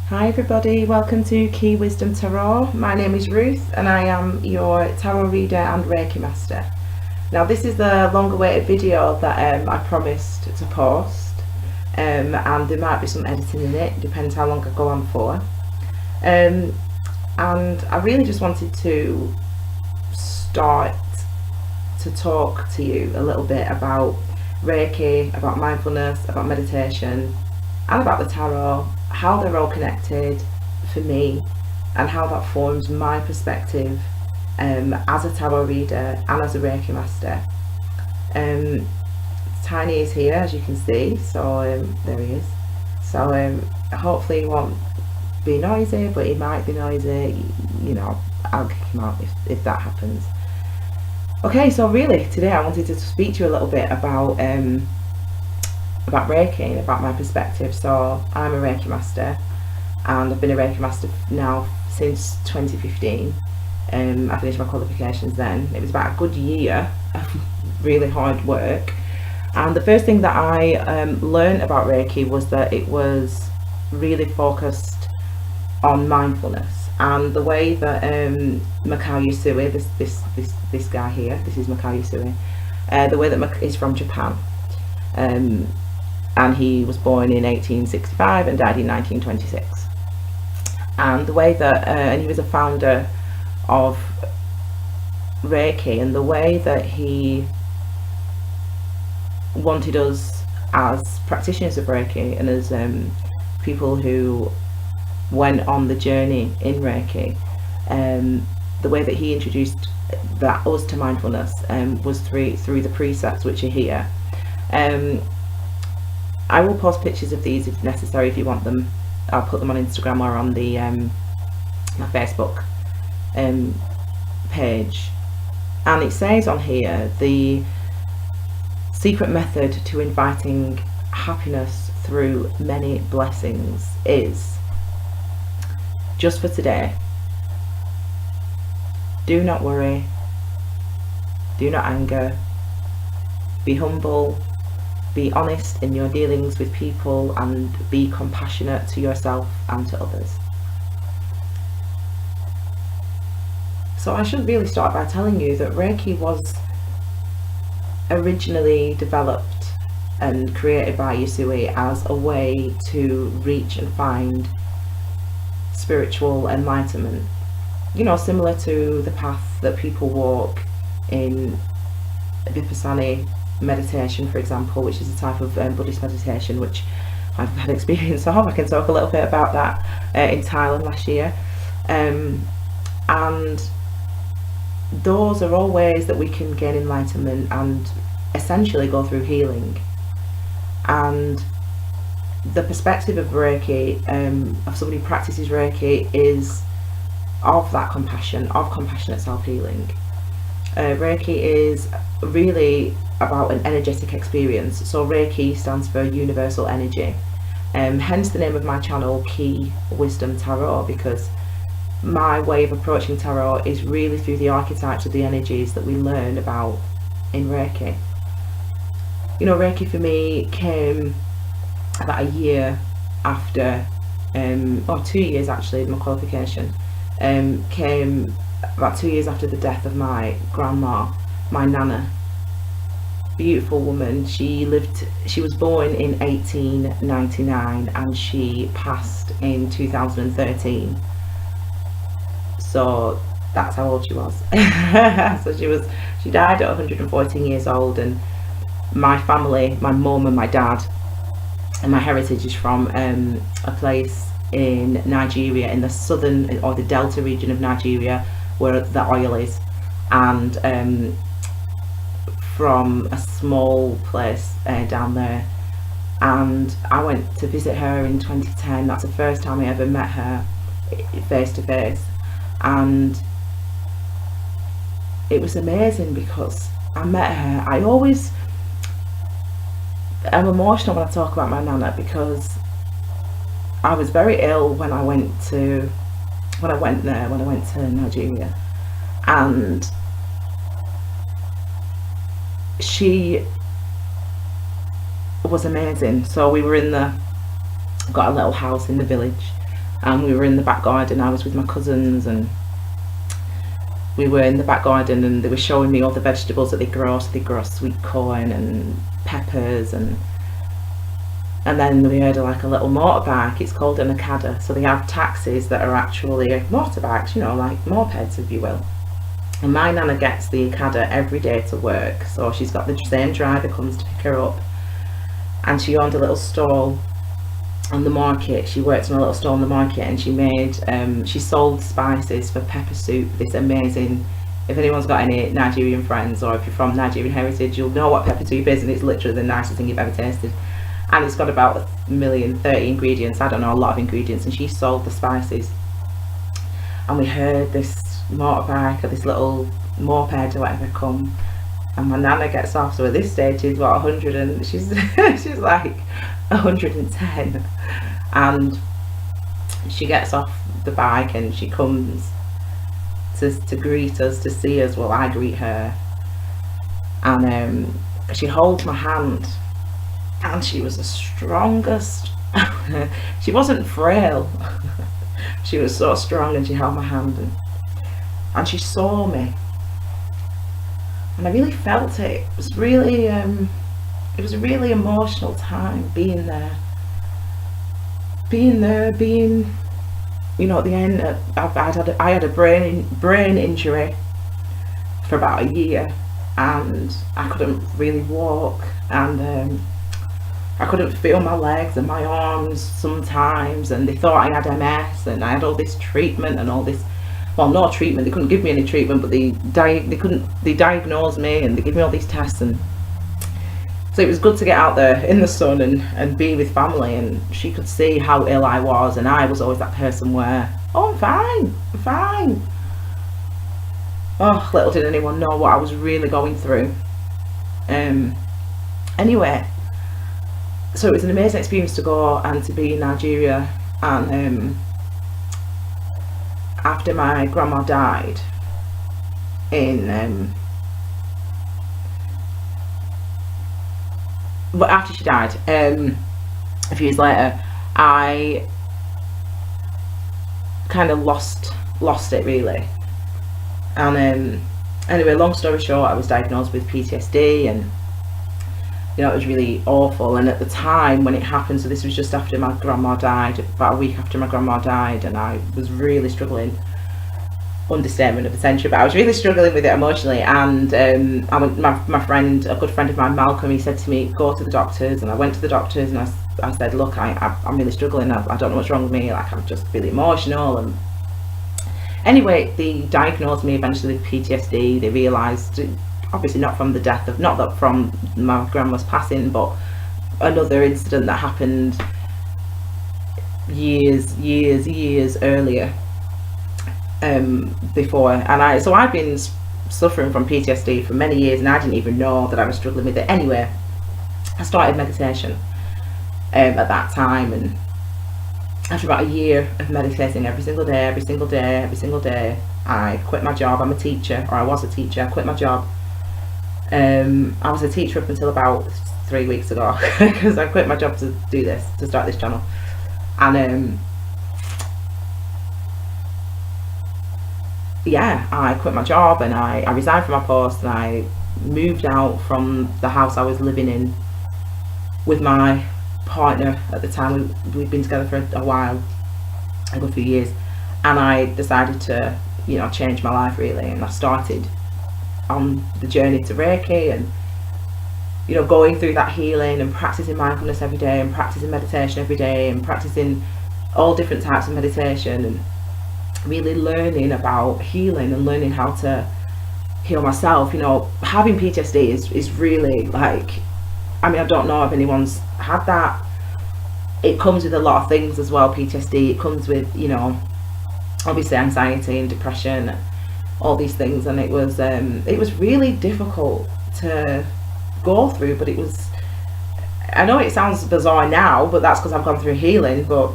Hi everybody, welcome to Key Wisdom Tarot. My name is Ruth and I am your tarot reader and Reiki Master. Now this is the long awaited video that I promised to post, and there might be some editing in it, depends how long I go on for. And I really just wanted to start to talk to you a little bit about Reiki, about mindfulness, about meditation and about the tarot, how they're all connected for me and how that forms my perspective as a tarot reader and as a Reiki Master. Tiny is here, as you can see, so there he is. So hopefully he won't be noisy, but he might be noisy, you know, I'll kick him out if that happens. Okay, so really today I wanted to speak to you a little bit about Reiki and about my perspective. So I'm a Reiki Master and I've been a Reiki Master now since 2015. I finished my qualifications then. It was about a good year of really hard work, and the first thing that I learned about Reiki was that it was really focused on mindfulness, and the way that Mikao Usui, this guy here, this is Mikao Usui, the way that is from Japan, and he was born in 1865 and died in 1926. And the way that, and he was a founder of Reiki, and the way that he wanted us as practitioners of Reiki and as people who went on the journey in Reiki, the way that he introduced us to mindfulness was through the precepts which are here. I will post pictures of these if necessary, if you want them. I'll put them on Instagram or on the my Facebook page. And it says on here, the secret method to inviting happiness through many blessings is, just for today, do not worry, do not anger, be humble, be honest in your dealings with people, and be compassionate to yourself and to others. So I should really start by telling you that Reiki was originally developed and created by Usui as a way to reach and find spiritual enlightenment. You know, similar to the path that people walk in Vipassana meditation, for example, which is a type of Buddhist meditation which I've had experience of. I can talk a little bit about that in Thailand last year, and those are all ways that we can gain enlightenment and essentially go through healing. And the perspective of Reiki, of somebody who practices Reiki, is of that compassion, of compassionate self-healing. Reiki is really about an energetic experience. So Reiki stands for universal energy, hence the name of my channel, Key Wisdom Tarot, because my way of approaching tarot is really through the archetypes of the energies that we learn about in Reiki. You know, Reiki for me came about a year after, or 2 years actually, my qualification came about 2 years after the death of my grandma, my nana. Beautiful woman. She was born in 1899 and she passed in 2013. So that's how old she was. So she died at 114 years old, and my family, my mum and my dad, and my heritage is from a place in Nigeria, in the southern or the delta region of Nigeria, where the oil is, and from a small place down there. And I went to visit her in 2010. That's the first time I ever met her face to face, and it was amazing because I met her. I'm emotional when I talk about my nana, because I was very ill when I went to Nigeria, and she was amazing. So we were got a little house in the village, and we were in the back garden. I was with my cousins, and we were in the back garden, and they were showing me all the vegetables that they grow. So they grow sweet corn and peppers, and then we heard like a little motorbike. It's called an Okada. So they have taxis that are actually motorbikes, you know, like mopeds, if you will. And my nana gets the Okada every day to work. So she's got the same driver comes to pick her up, and she owned a little stall on the market. She worked in a little stall on the market, and she made she sold spices for pepper soup. This amazing, if anyone's got any Nigerian friends, or if you're from Nigerian heritage, you'll know what pepper soup is, and it's literally the nicest thing you've ever tasted. And it's got about 1,030,000 ingredients. I don't know, a lot of ingredients. And she sold the spices, and we heard this motorbike or this little moped or whatever come, and my nana gets off. So at this stage she's what, 100, and she's she's like 110, and she gets off the bike and she comes to greet us, to see us. Well, I greet her, and she holds my hand, and she was the strongest. She wasn't frail. She was so strong, and she held my hand, and she saw me, and I really felt it. It was really it was a really emotional time being there, you know, at the end. I had a brain injury for about a year, and I couldn't really walk, and I couldn't feel my legs and my arms sometimes, and they thought I had MS, and I had all this treatment and all this, well, no treatment, they couldn't give me any treatment, but they diagnosed me, and they gave me all these tests. And so it was good to get out there in the sun and be with family, and she could see how ill I was, and I was always that person where, oh, I'm fine. Oh, little did anyone know what I was really going through. Anyway, so it was an amazing experience to go and to be in Nigeria. And after my grandma died but after she died, a few years later, I kind of lost it really. And anyway, long story short, I was diagnosed with PTSD, and you know, it was really awful. And at the time when it happened, so this was just after my grandma died, about a week after my grandma died, and I was really struggling, understatement of the century, but I was really struggling with it emotionally. And I went, my friend, a good friend of mine, Malcolm, he said to me, go to the doctors. And I went to the doctors, and I said, look, I'm really struggling, I don't know what's wrong with me, like I'm just really emotional. And anyway, they diagnosed me eventually with PTSD. They realised, obviously not from the death of, not that from my grandma's passing, but another incident that happened years earlier, before. And so I've been suffering from PTSD for many years, and I didn't even know that I was struggling with it. Anyway, I started meditation at that time, and after about a year of meditating every single day, I quit my job. I'm a teacher, or I was a teacher. I quit my job. I was a teacher up until about 3 weeks ago, because I quit my job to do this, to start this channel. And yeah, I quit my job, and I resigned from my post, and I moved out from the house I was living in with my partner at the time. We'd been together for a while, a good few years, and I decided to, you know, change my life really. And I started on the journey to Reiki, and you know, going through that healing, and practicing mindfulness every day, and practicing meditation every day, and practicing all different types of meditation, and really learning about healing and learning how to heal myself. You know, having PTSD is really, like, I mean, I don't know if anyone's had that. It comes with a lot of things as well, PTSD. It comes with, you know, obviously anxiety and depression, all these things, and it was really difficult to go through. But it was, I know it sounds bizarre now, but that's because I've gone through healing, but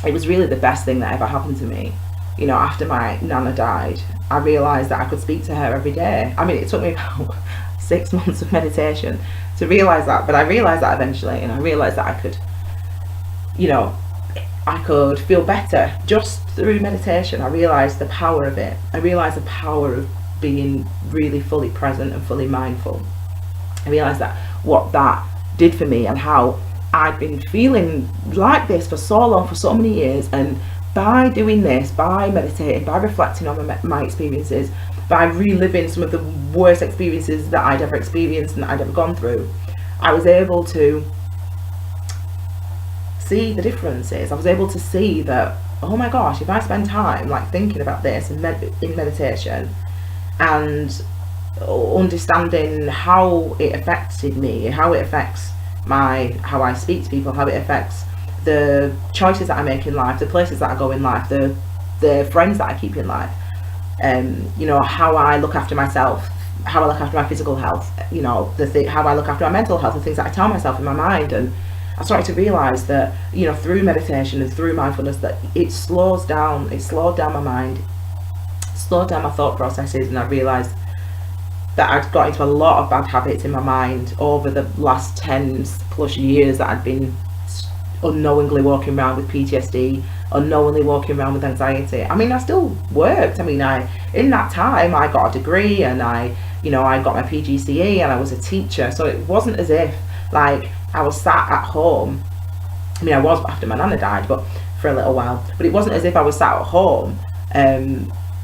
it was really the best thing that ever happened to me. You know, after my nana died, I realised that I could speak to her every day. I mean, it took me about 6 months of meditation to realise that, but I realised that eventually, and I realised that I could, you know, I could feel better just through meditation. I realised the power of it. I realised the power of being really fully present and fully mindful. I realised that what that did for me, and how I'd been feeling like this for so long, for so many years, and by doing this, by meditating, by reflecting on my experiences, by reliving some of the worst experiences that I'd ever experienced and that I'd ever gone through, I was able to see the differences. I was able to see that, oh my gosh, if I spend time like thinking about this in meditation and understanding how it affected me, how it affects how I speak to people, how it affects the choices that I make in life, the places that I go in life, the friends that I keep in life, you know, how I look after myself, how I look after my physical health, you know, how I look after my mental health, the things that I tell myself in my mind. And I started to realise that, you know, through meditation and through mindfulness, that it slowed down my mind, slowed down my thought processes, and I realised that I'd got into a lot of bad habits in my mind over the last 10 plus years that I'd been unknowingly walking around with PTSD, unknowingly walking around with anxiety. I mean, I still worked. I mean, in that time I got a degree, and I got my PGCE, and I was a teacher. So it wasn't as if like I was sat at home. I mean, I was after my nana died, but for a little while. But it wasn't as if I was sat at home,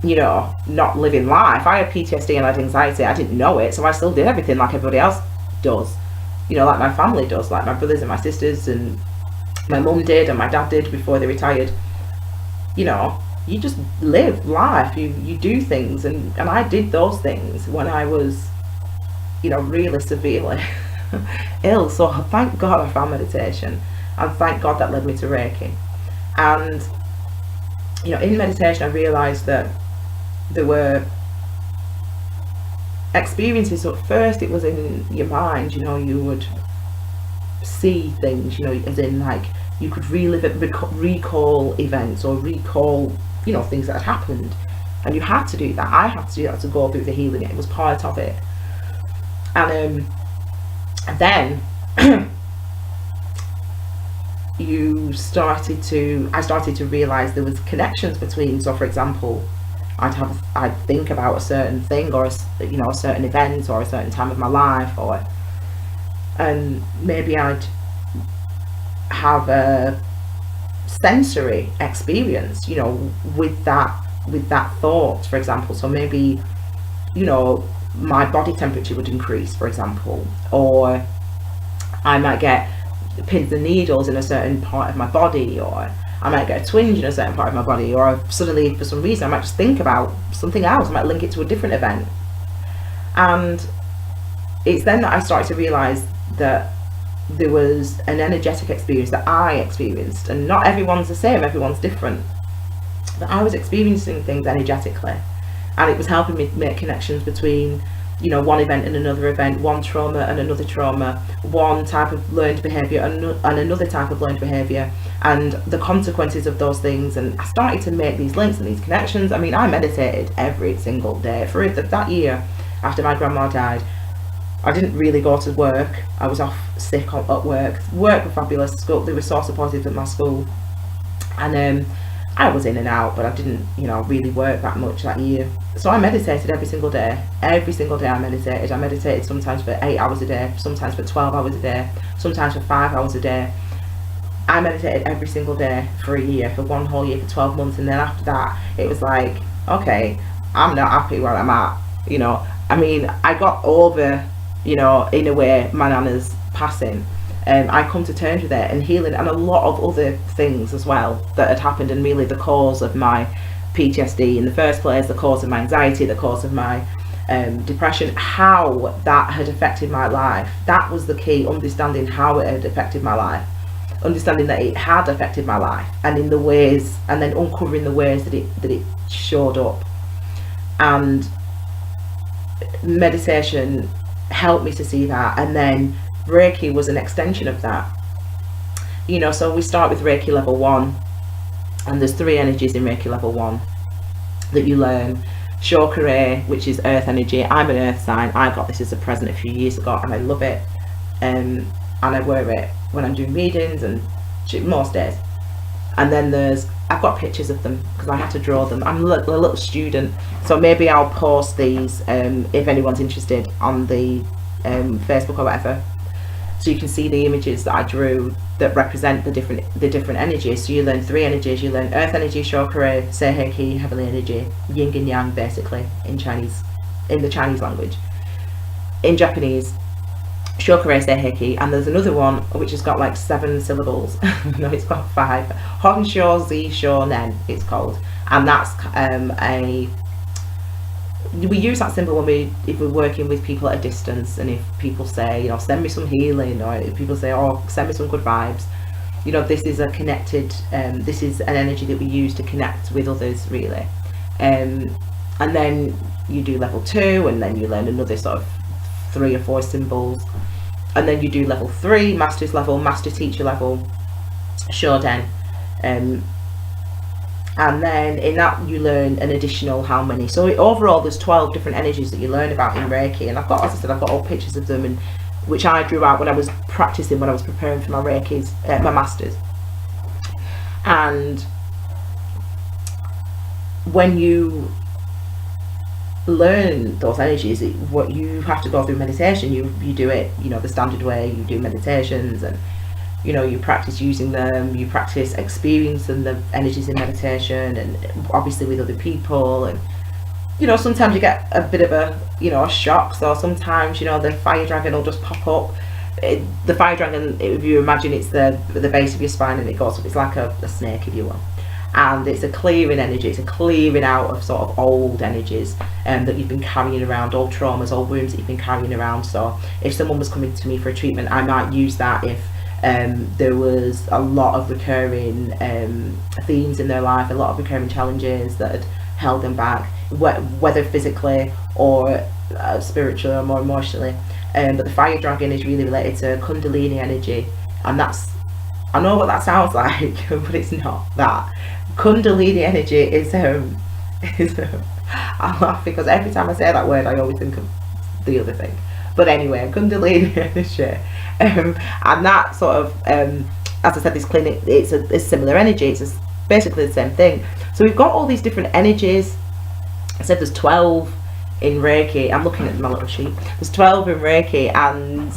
you know, not living life. I had PTSD and I had anxiety. I didn't know it, so I still did everything like everybody else does. You know, like my family does, like my brothers and my sisters, and my mum did, and my dad did before they retired. You know, you just live life. You do things, and I did those things when I was, you know, really severely ill. So thank God I found meditation, and thank God that led me to Reiki. And you know, in meditation I realised that there were experiences. So at first it was in your mind, you know, you would see things, you know, as in like you could relive it, recall events, or recall, you know, things that had happened, and you had to do that. I had to do that to go through the healing. It was part of it. And then I started to realize there was connections between. So for example, I'd think about a certain thing, or you know, a certain event, or a certain time of my life, and maybe I'd have a sensory experience, you know, with that thought, for example. So maybe, you know, my body temperature would increase, for example, or I might get pins and needles in a certain part of my body, or I might get a twinge in a certain part of my body, or suddenly for some reason I might just think about something else. I might link it to a different event. And it's then that I started to realise that there was an energetic experience that I experienced, and not everyone's the same, everyone's different, that I was experiencing things energetically, and it was helping me make connections between, you know, one event and another event, one trauma and another trauma, one type of learned behaviour and another type of learned behaviour, and the consequences of those things. And I started to make these links and these connections. I mean, I meditated every single day for that year. After my grandma died, I didn't really go to work. I was off sick at work. Work were fabulous. School, they were so supportive at my school, and I was in and out, but I didn't, you know, really work that much that year. So I meditated every single day. Every single day I meditated. I meditated sometimes for 8 hours a day, sometimes for 12 hours a day, sometimes for 5 hours a day. I meditated every single day for a year, for one whole year, for 12 months. And then after that, it was like, okay, I'm not happy where I'm at. You know, I mean, I got over, you know, in a way, my nana's passing. I come to terms with it, and healing, and a lot of other things as well that had happened, and really the cause of my PTSD in the first place, the cause of my anxiety, the cause of my depression, how that had affected my life. That was the key, understanding how it had affected my life, understanding that it had affected my life, and in the ways, and then uncovering the ways that it showed up. And meditation helped me to see that, and then Reiki was an extension of that. You know, so we start with Reiki level 1, and there's 3 energies in Reiki level 1 that you learn. Chakra, which is earth energy. I'm an earth sign. I got this as a present a few years ago, and I love it. And I wear it when I'm doing readings and most days. And then I've got pictures of them because I had to draw them. I'm a little student, so maybe I'll post these if anyone's interested on the Facebook or whatever, so you can see the images that I drew that represent the different energies. So you learn 3 energies. You learn earth energy, chakra, seiheki, heavenly energy, yin and yang, basically in the Chinese language. In Japanese, chakra, seiheki, and there's another one which has got like 7 syllables. No, it's got 5. Honsho Zi Sho Nen, it's called, and that's we use that symbol if we're working with people at a distance, and if people say, you know, send me some healing, or if people say, oh, send me some good vibes, you know, this is a connected, this is an energy that we use to connect with others, really. And then you do level 2, and then you learn another sort of 3 or 4 symbols, and then you do level 3, master's level, master teacher level, Shoden, and then in that you learn an additional how many. So overall there's 12 different energies that you learn about in Reiki, and I've got, as I said, I've got all pictures of them, and which I drew out when I was practicing, when I was preparing for my Reiki's, my masters. And when you learn those energies, what you have to go through meditation. You do it, you know, the standard way. You do meditations, and you know, you practice using them, you practice experiencing the energies in meditation, and obviously with other people. And you know, sometimes you get a bit of a, you know, a shock. So sometimes, you know, the fire dragon will just pop up. The fire dragon, if you imagine, it's the base of your spine, and it goes up. It's like a snake, if you will. And it's a clearing energy. It's a clearing out of sort of old energies that you've been carrying around, old traumas, old wounds that you've been carrying around. So if someone was coming to me for a treatment, I might use that if there was a lot of recurring themes in their life, a lot of recurring challenges that had held them back, whether physically or spiritually or more emotionally. But the fire dragon is really related to Kundalini energy, and that's, I know what that sounds like, but it's not that. Kundalini energy is I laugh because every time I say that word I always think of the other thing. But anyway, Kundalini energy, and that sort of, as I said, this clinic, it's a similar energy. It's basically the same thing. So we've got all these different energies. I said there's 12 in Reiki. I'm looking at my little sheet. There's 12 in Reiki, and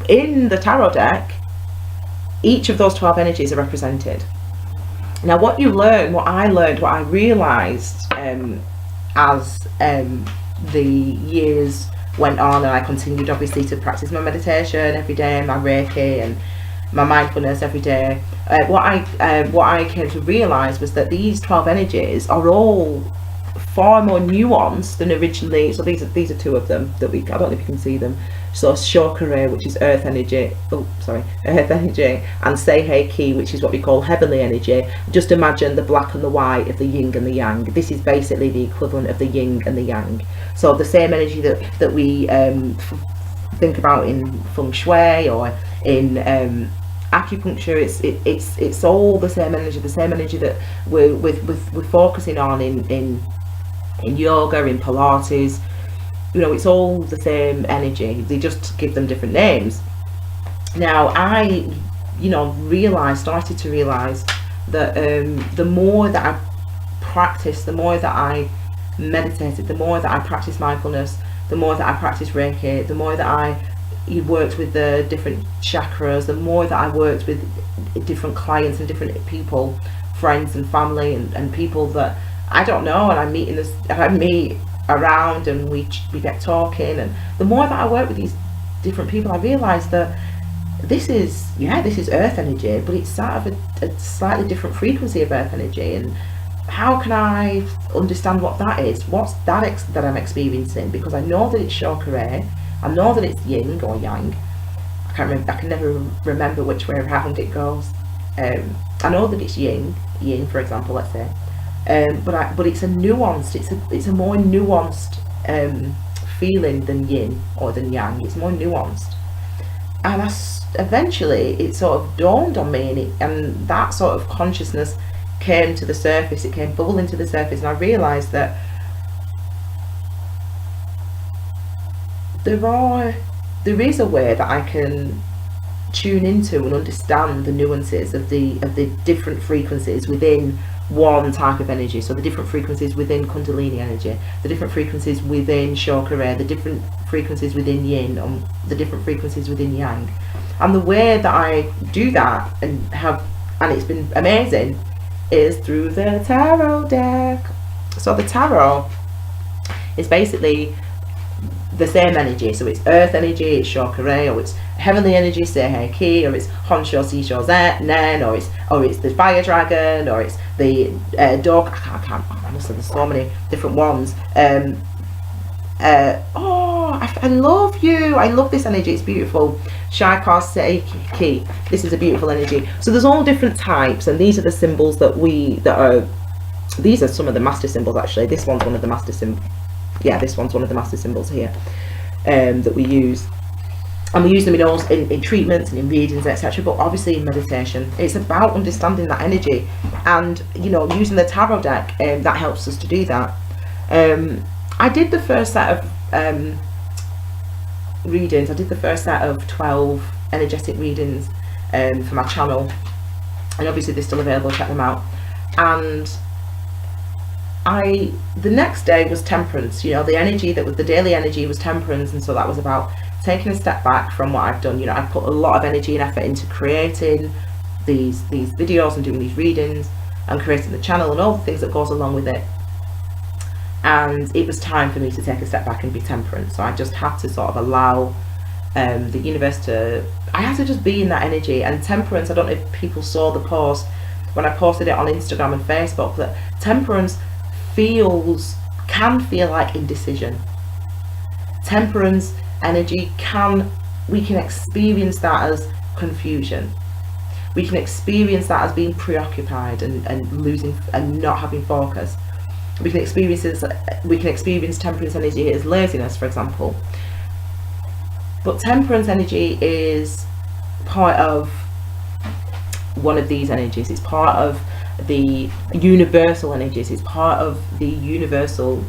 in the tarot deck, each of those 12 energies are represented. Now what you learn, what I learned, what I realised as the years went on, and I continued obviously to practice my meditation every day, my Reiki and my mindfulness every day, what I came to realise was that these 12 energies are all far more nuanced than originally. So these are 2 of them that I don't know if you can see them. So chakra, which is earth energy, earth energy, and seiheki, which is what we call heavenly energy. Just imagine the black and the white of the yin and the yang. This is basically the equivalent of the yin and the yang. So the same energy that we think about in feng shui or in acupuncture, it's all the same energy that we're focusing on in yoga, in Pilates. You know, it's all the same energy. They just give them different names. Now I, you know, started to realise that the more that I practiced, the more that I meditated, the more that I practiced mindfulness, the more that I practiced Reiki, the more that I worked with the different chakras, the more that I worked with different clients and different people, friends and family, and people that I don't know, and I meet around, and we get talking, and the more that I work with these different people, I realised that this is earth energy, but it's sort of a slightly different frequency of earth energy. And how can I understand what that is? What's that I'm experiencing? Because I know that it's chakra, I know that it's yin or yang. I can never remember which way around it goes. I know that it's yin, for example, let's say. But it's a nuanced, it's a more nuanced feeling than yin or than yang. It's more nuanced, and eventually it sort of dawned on me, and that sort of consciousness came to the surface. It came bubbling to the surface, and I realised that there is a way that I can tune into and understand the nuances of the different frequencies within one type of energy. So the different frequencies within Kundalini energy, the different frequencies within Chakra, the different frequencies within Yin, and the different frequencies within Yang. And the way that I do that and it's been amazing, is through the tarot deck. So the tarot is basically the same energy. So it's earth energy, it's Chakra, or it's heavenly energy, say Ki, or it's Honsho, Sisho, Nen, or it's the fire dragon, or it's the dog. I can't honestly, there's so many different ones. I love you. I love this energy. It's beautiful. Shaikar Seiki. This is a beautiful energy. So there's all different types, and these are the symbols these are some of the master symbols actually. This one's one of the master symbols. Yeah, this one's one of the master symbols here that we use. And we use them in treatments and in readings, etc. But obviously in meditation, it's about understanding that energy, and using the tarot deck, that helps us to do that. I did the first set of readings. I did the first set of 12 energetic readings for my channel, and obviously they're still available. Check them out. And the next day was temperance. The energy that was the daily energy was temperance, and so that was about taking a step back from what I've done. I've put a lot of energy and effort into creating these videos and doing these readings and creating the channel and all the things that goes along with it. And it was time for me to take a step back and be temperate. So I just had to sort of allow the universe I had to just be in that energy. And temperance, I don't know if people saw the post when I posted it on Instagram and Facebook, that temperance can feel like indecision. Temperance energy we can experience that as confusion. We can experience that as being preoccupied and losing and not having focus. We can experience temperance energy as laziness, for example. But temperance energy is part of one of these energies. It's part of the universal energies. It's part of the universal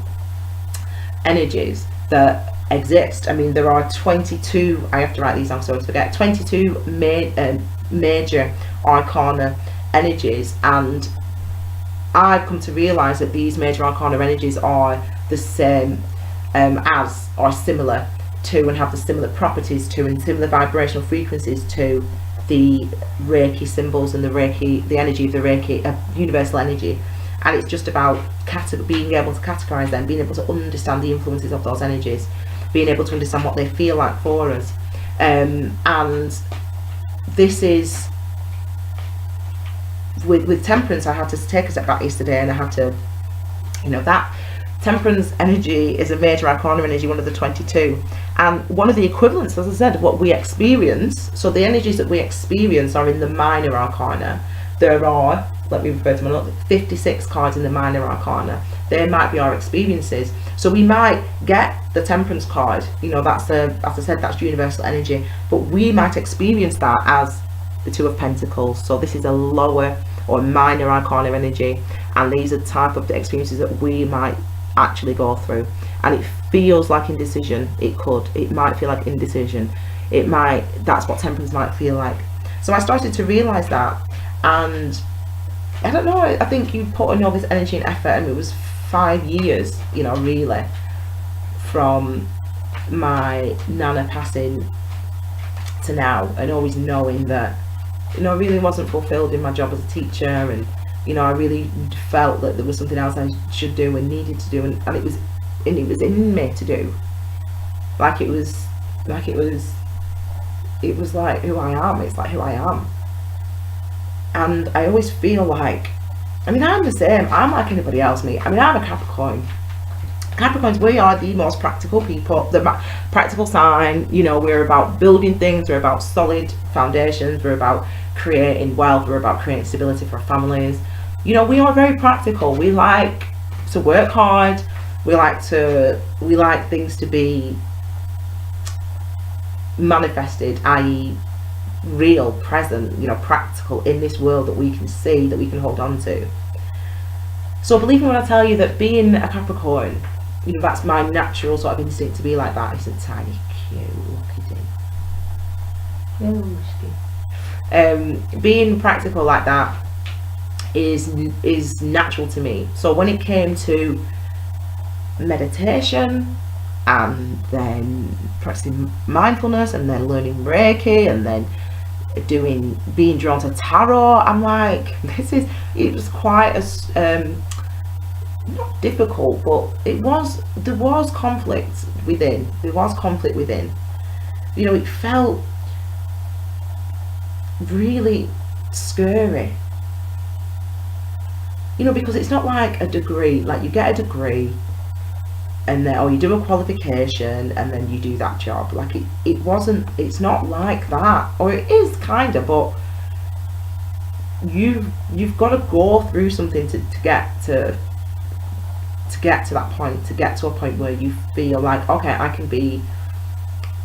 energies that exist. I mean, there are 22, I have to write these down so I forget, 22 major arcana energies, and I've come to realise that these major arcana energies are the same as, or similar to, and have the similar properties to, and similar vibrational frequencies to the Reiki symbols and the energy of the Reiki, universal energy. And it's just about being able to categorize them, being able to understand the influences of those energies, being able to understand what they feel like for us. And this is with temperance. I had to take a step back yesterday, and I had to, that temperance energy is a major arcana energy, one of the 22, and one of the equivalents, as I said, of what we experience. So the energies that we experience are in the minor arcana. There are, let me refer to my notes, 56 cards in the minor arcana. They might be our experiences. So we might get the temperance card, that's as I said, that's universal energy, but we might experience that as the Two of Pentacles. So this is a lower or minor arcana energy, and these are the type of the experiences that we might actually go through. And it feels like indecision. It might feel like indecision. That's what temperance might feel like. So I started to realize that, and I don't know, I think you put in all this energy and effort, and it was 5 years, really, from my nana passing to now, and always knowing that, I really wasn't fulfilled in my job as a teacher, and I really felt that there was something else I should do and needed to do, and it was in me to do. It was like who I am. It's like who I am. And I always feel like, I'm the same. I'm like anybody else, me. I'm a Capricorn. Capricorns, we are the most practical people, the practical sign. We're about building things, we're about solid foundations, we're about creating wealth, we're about creating stability for our families. We are very practical. We like to work hard, we like things to be manifested, i.e. real, present, practical in this world that we can see, that we can hold on to. So believe me when I tell you that being a Capricorn, that's my natural sort of instinct to be like that. Isn't tiny cute? Look at him. Being practical like that is natural to me. So when it came to meditation and then practicing mindfulness and then learning Reiki and then being drawn to tarot, I'm like, it was quite as not difficult, but there was conflict within. You know, it felt really scary, you know, because it's not like a degree, like you get a degree and then, or you do a qualification and then you do that job. Like it's not like that, or it is kind of, but you've got to go through something to get to that point, to get to a point where you feel like, okay, I can be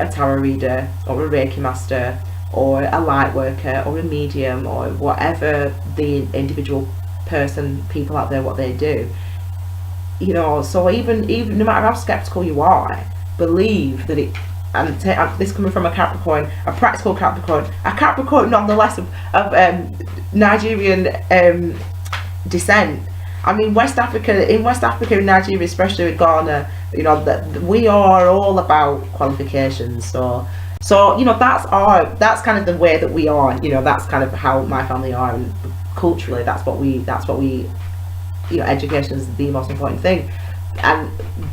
a tarot reader or a Reiki master or a light worker or a medium or whatever the individual people out there, what they do, you know. So even no matter how skeptical you are, believe that it, and this coming from a Capricorn, a practical Capricorn, a Capricorn nonetheless of Nigerian descent. I mean, in West Africa, and Nigeria, especially with Ghana, you know, that we are all about qualifications. So you know, that's kind of the way that we are. You know, that's kind of how my family are, and culturally, that's what we, you know, education is the most important thing. And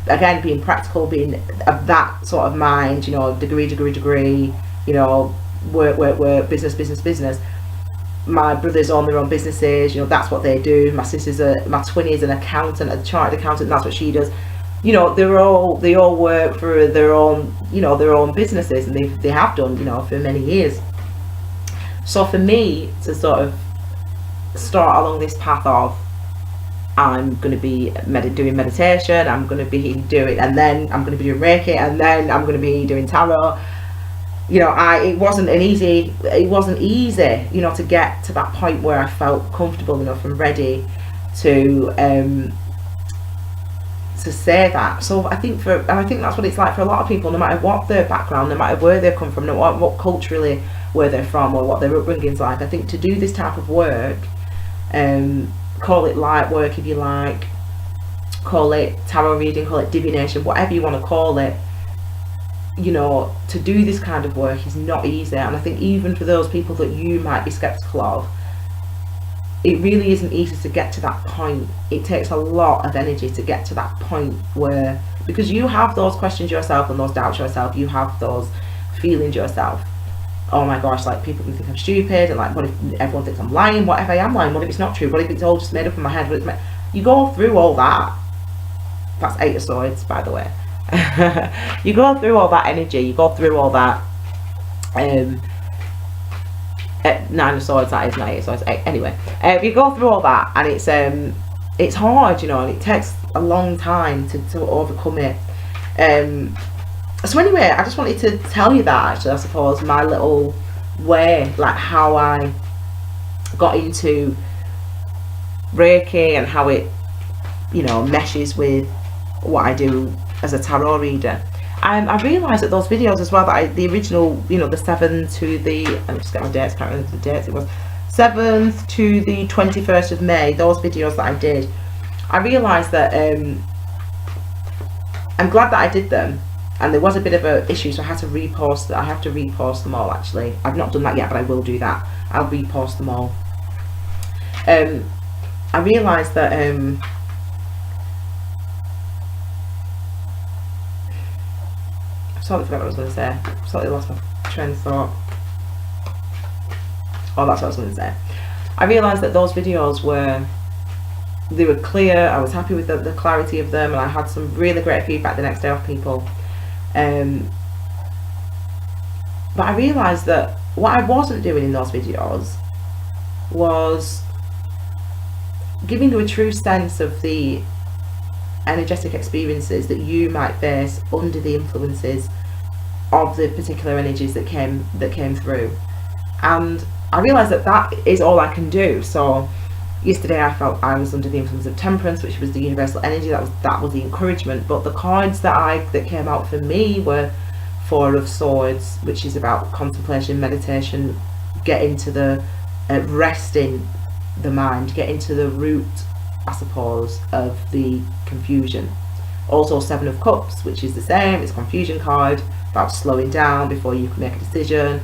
again, being practical, being of that sort of mind, you know, degree, you know, work, business. My brothers own their own businesses, you know, that's what they do. My twin is an accountant, a chartered accountant, that's what she does. You know, they all work for their own, you know, their own businesses, and they have done, you know, for many years. So for me to sort of start along this path of, I'm going to be doing meditation, I'm going to be doing, and then I'm going to be doing Reiki, and then I'm going to be doing tarot. You know, it wasn't easy, you know, to get to that point where I felt comfortable enough and ready to say that. So I think that's what it's like for a lot of people, no matter what their background, no matter where they've come from, no matter what culturally where they're from or what their upbringing's like. I think to do this type of work, call it light work if you like, call it tarot reading, call it divination, whatever you want to call it, you know, to do this kind of work is not easy. And I think even for those people that you might be skeptical of, it really isn't easy to get to that point. It takes a lot of energy to get to that point where, because you have those questions yourself and those doubts yourself, you have those feelings yourself. Oh my gosh, like, people can think I'm stupid, and like, what if everyone thinks I'm lying? What if I am lying? What if it's not true? What if it's all just made up in my head? You go through all that. That's 8 of Swords, by the way. You go through all that energy, you go through all that 9 of Swords, that is 9 of Swords, 8. Anyway, you go through all that, and it's hard, you know, and it takes a long time to overcome it. So anyway, I just wanted to tell you that, actually, I suppose, my little way, like how I got into Reiki and how it, you know, meshes with what I do as a tarot reader. I realised that those videos as well, that the original, you know, the 7th to the, let me just get my dates, can't remember the dates it was, 7th to the 21st of May, those videos that I did, I realised that I'm glad that I did them, and there was a bit of an issue, so I had to repost. I have to repost them all, actually. I've not done that yet, but I will do that. I'll repost them all. I realised that I totally forgot what I was going to say. I totally lost my train of thought. Oh, that's what I was going to say. I realised that those videos were clear. I was happy with the clarity of them, and I had some really great feedback the next day off people. But I realised that what I wasn't doing in those videos was giving you a true sense of the energetic experiences that you might face under the influences of the particular energies that came through. And I realised that is all I can do. So yesterday I felt I was under the influence of temperance, which was the universal energy. That was the encouragement. But the cards that came out for me were Four of Swords, which is about contemplation, meditation, getting to the resting the mind, getting to the root, I suppose, of the confusion. Also Seven of Cups, which is the same, it's a confusion card, about slowing down before you can make a decision.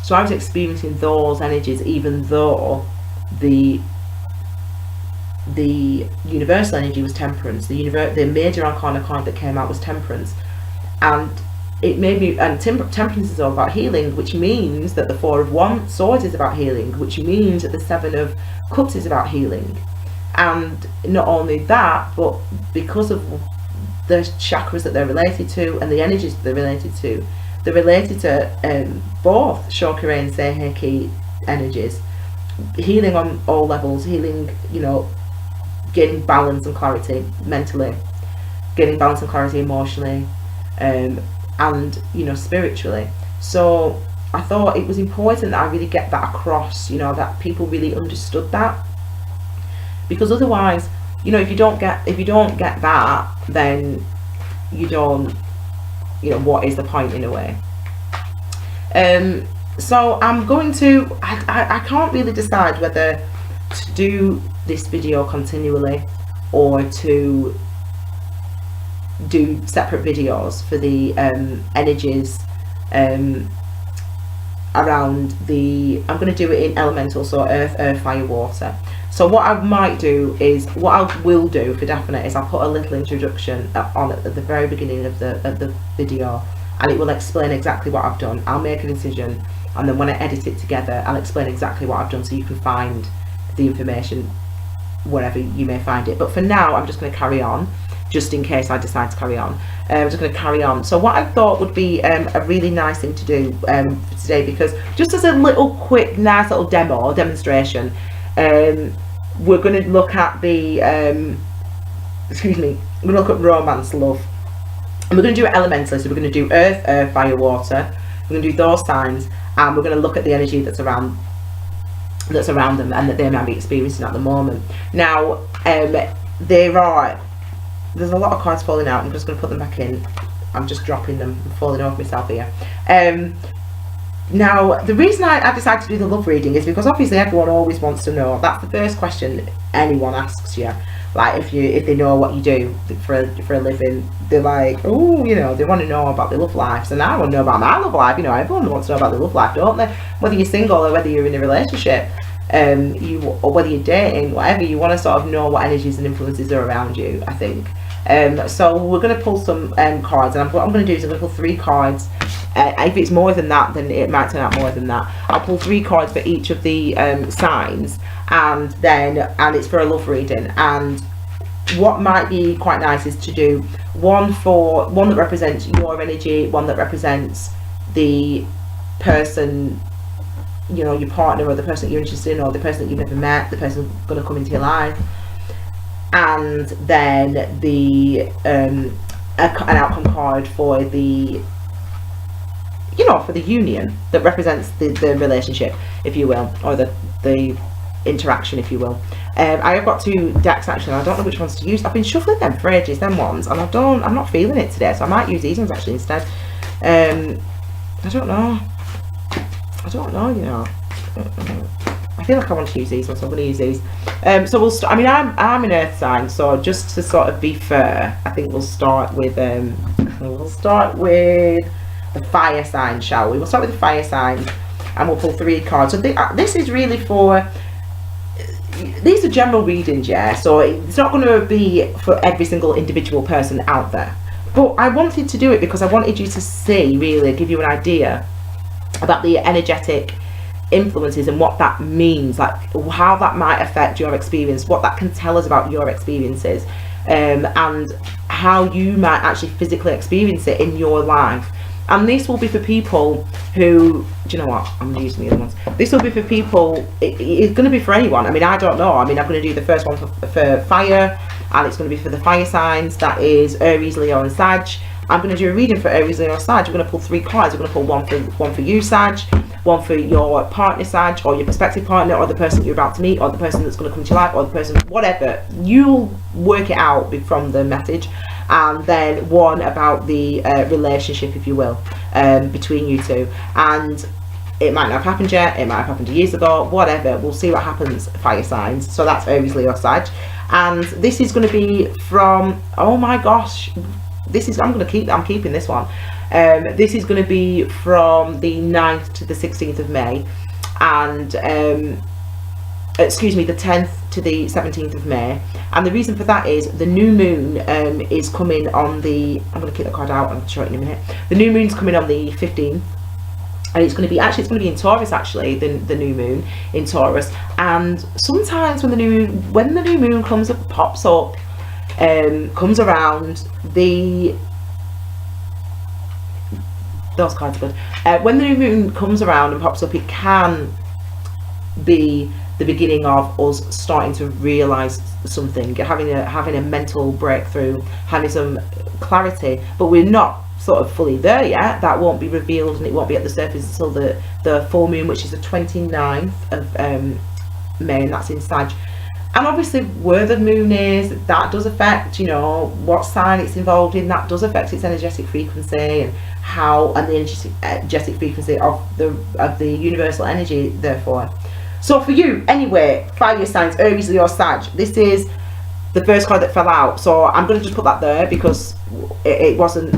So I was experiencing those energies, even though the universal energy was Temperance. The major arcana card that came out was Temperance, and it made me, and Temperance is all about healing, which means that the Four of Swords is about healing, which means that the Seven of Cups is about healing. And not only that, but because of the chakras that they're related to and the energies that they're related to both Shokure and Seiheki energies. Healing on all levels, healing, you know, gaining balance and clarity mentally, gaining balance and clarity emotionally, and, you know, spiritually. So I thought it was important that I really get that across, you know, that people really understood that, because otherwise, you know, if you don't get that, then you don't, you know, what is the point in a way? So I'm going to, I can't really decide whether to do this video continually or to do separate videos for the energies around the, I'm going to do it in elemental, so earth, fire, water. So what I might do is, what I will do for definite is I'll put a little introduction on at the very beginning of the video, and it will explain exactly what I've done. I'll make a decision, and then when I edit it together, I'll explain exactly what I've done, so you can find the information wherever you may find it. But for now, I'm just going to carry on, just in case I decide to carry on. I'm just going to carry on. So what I thought would be a really nice thing to do for today, because just as a little quick, nice little demonstration, we're going to look at the, we're going to look at romance, love. And we're going to do it elementally, so we're going to do earth, fire, water. We're going to do those signs, and we're going to look at the energy that's around them and that they might be experiencing at the moment. Now, there's a lot of cards falling out. I'm just going to put them back in. I'm just dropping them. I'm falling over myself here. Now, the reason I decided to do the love reading is because obviously everyone always wants to know. That's the first question anyone asks you. Like, if they know what you do for a living, they're like, oh, you know, they want to know about their love lives. And I want to know about my love life. You know, everyone wants to know about their love life, don't they? Whether you're single or whether you're in a relationship, or whether you're dating, whatever, you want to sort of know what energies and influences are around you, I think. So we're going to pull some cards, and what I'm going to do is I'm going to pull 3 cards. If it's more than that, then it might turn out more than that. I'll pull 3 cards for each of the signs, and it's for a love reading. And what might be quite nice is to do one that represents your energy, one that represents the person, you know, your partner, or the person that you're interested in, or the person that you've never met, the person who's going to come into your life, and then an outcome card for the, you know, for the union that represents the relationship, if you will, or the interaction, if you will. I have got 2 decks actually. I don't know which ones to use. I've been shuffling them for ages, them ones, and I'm not feeling it today, so I might use these ones actually instead. I don't know, you know. I feel like I want to use these ones, so I'm going to use these. So we'll start. I mean, I'm an earth sign, so just to sort of be fair, I think we'll start with the fire sign, shall we? We'll start with the fire sign, and we'll pull 3 cards. So this is really for, these are general readings, yeah, so it's not going to be for every single individual person out there, but I wanted to do it because I wanted you to see, really give you an idea about the energetic influences and what that means, like how that might affect your experience, what that can tell us about your experiences, and how you might actually physically experience it in your life. And this will be for people who, do you know what, I'm using the other ones. This will be for people, it's going to be for anyone. I mean, I don't know. I mean, I'm going to do the first one for fire, and it's going to be for the fire signs, that is Aries, Leo and Sag. I'm going to do a reading for Aries, Leo and Sag. We're going to pull 3 cards. We're going to pull one for you, Sag, one for your partner, Sag, or your prospective partner, or the person you're about to meet, or the person that's going to come to your life, or the person, whatever. You'll work it out from the message. and then one about the relationship, if you will, between you two. And it might not have happened yet, it might have happened years ago, whatever. We'll see what happens, fire signs. So that's Aries, Leo, Sag. And this is going to be from, oh my gosh, this is, I'm keeping this one. This is going to be from the 9th to the 16th of May, and excuse me, the 10th to the 17th of May. And the reason for that is the new moon is coming on the, I'm going to keep the card out, I'll show it in a minute. The new moon's coming on the 15th. And it's going to be, actually it's going to be in Taurus, actually, the new moon in Taurus. And sometimes when the new moon comes up, pops up, comes around, those cards are good. When the new moon comes around and pops up, it can be the beginning of us starting to realize something, having a mental breakthrough, having some clarity. But we're not sort of fully there yet. That won't be revealed, and it won't be at the surface until the full moon, which is the 29th of May, and that's in Sag. And obviously where the moon is, that does affect, you know, what sign it's involved in. That does affect its energetic frequency, and how, and the energetic frequency of the universal energy, therefore. So for you, anyway, fire signs, Aries, Leo, Sag, this is the first card that fell out. So I'm going to just put that there because I wasn't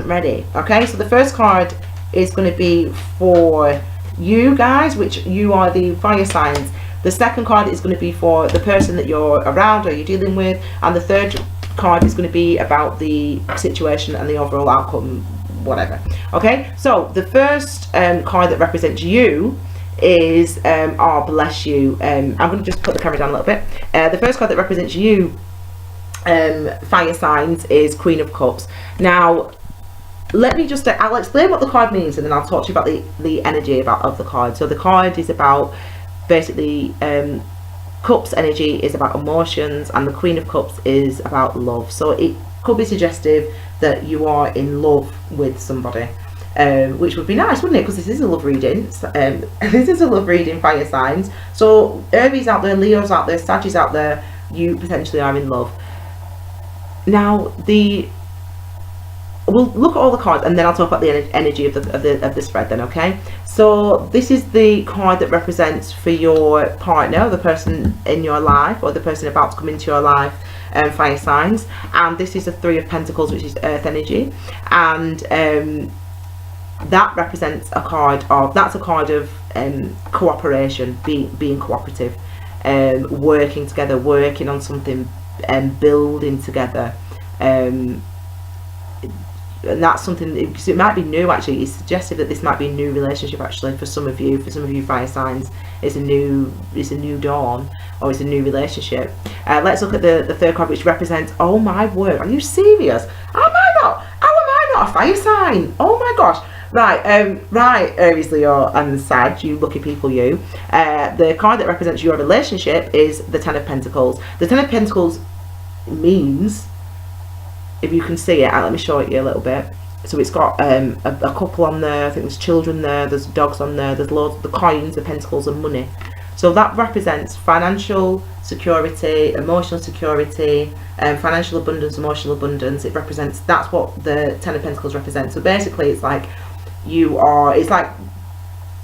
ready. Okay, so the first card is going to be for you guys, which you are the fire signs. The second card is going to be for the person that you're around or you're dealing with, and the third card is going to be about the situation and the overall outcome, whatever. Okay, so the first card that represents you is oh bless you, I'm going to just put the camera down a little bit. The first card that represents you, fire signs, is Queen of Cups. Now let me just I'll explain what the card means, and then I'll talk to you about the energy of the card. So the card is about, basically, Cups energy is about emotions, and the Queen of Cups is about love. So it could be suggestive that you are in love with somebody, which would be nice, wouldn't it? Because this is a love reading. This is a love reading, fire signs. So Aries out there, Leo's out there, Sagittarius out there, you potentially are in love. Now we'll look at all the cards, and then I'll talk about the energy of the spread then. Okay, so this is the card that represents for your partner, the person in your life, or the person about to come into your life, fire signs. And this is the Three of Pentacles, which is earth energy, and that represents a card of, that's a card of cooperation, being cooperative, working together, working on something, building together, and that's something, because it might be new. Actually, it's suggestive that this might be a new relationship, actually, for some of you fire signs. It's a new dawn, or it's a new relationship. Let's look at the third card, which represents, oh my word, are you serious? How am I not a fire sign? Oh my gosh. Right, right, Aries, Leo and Sag, you lucky people, you. The card that represents your relationship is the Ten of Pentacles. The Ten of Pentacles means, if you can see it, let me show it you a little bit. So it's got a couple on there, I think there's children there, there's dogs on there, there's loads of the coins, the pentacles and money. So that represents financial security, emotional security, financial abundance, emotional abundance. It represents, that's what the Ten of Pentacles represents. So basically it's like it's like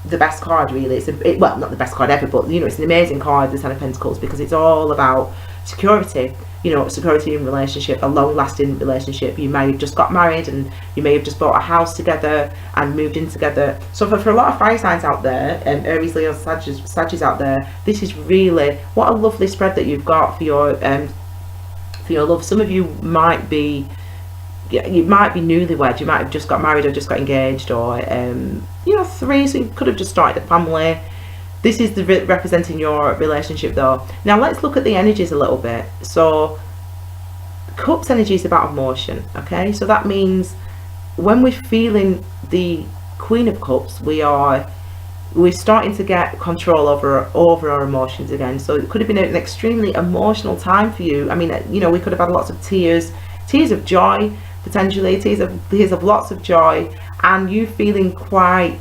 the best card, really. Well, not the best card ever, but you know, it's an amazing card, the Ten of Pentacles, because it's all about security. You know, security in relationship, a long-lasting relationship. You may have just got married, and you may have just bought a house together and moved in together. So for a lot of fire signs out there, and Aries, Leo, Sagittarius out there, this is really, what a lovely spread that you've got for your love. Some of you might be newlywed. You might have just got married or just got engaged, or you know, three. So you could have just started a family. This is representing your relationship, though. Now let's look at the energies a little bit. So Cups energy is about emotion, okay? So that means when we're feeling the Queen of Cups, we're starting to get control over our emotions again. So it could have been an extremely emotional time for you. I mean, you know, we could have had lots of tears of joy, potentially tears of lots of joy, and you feeling quite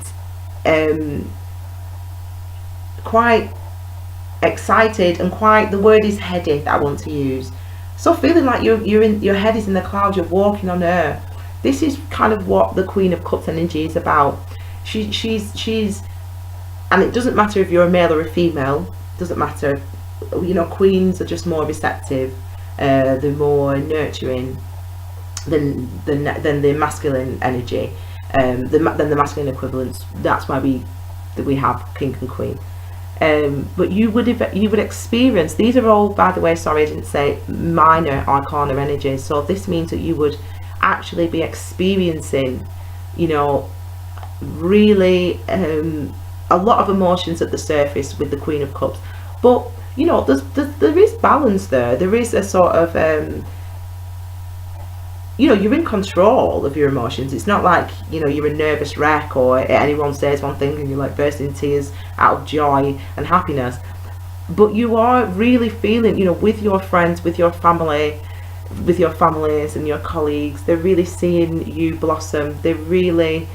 excited, and quite, the word is heady that I want to use, So feeling like your head is in the clouds, you're walking on air. This is kind of what the Queen of Cups energy is about. She's, and it doesn't matter if you're a male or a female, doesn't matter. You know, queens are just more receptive, they're more nurturing than the masculine energy, than the masculine equivalents. That's why we have king and queen. But you would experience, these are all, by the way, sorry I didn't say, minor arcana energies. So this means that you would actually be experiencing, you know, really a lot of emotions at the surface with the Queen of Cups. But you know, there is balance there. There is a sort of you know, you're in control of your emotions. It's not like, you know, you're a nervous wreck, or anyone says one thing and you're like bursting into tears out of joy and happiness. But you are really feeling, you know, with your friends, with your family, with your families and your colleagues, they're really seeing you blossom. They're really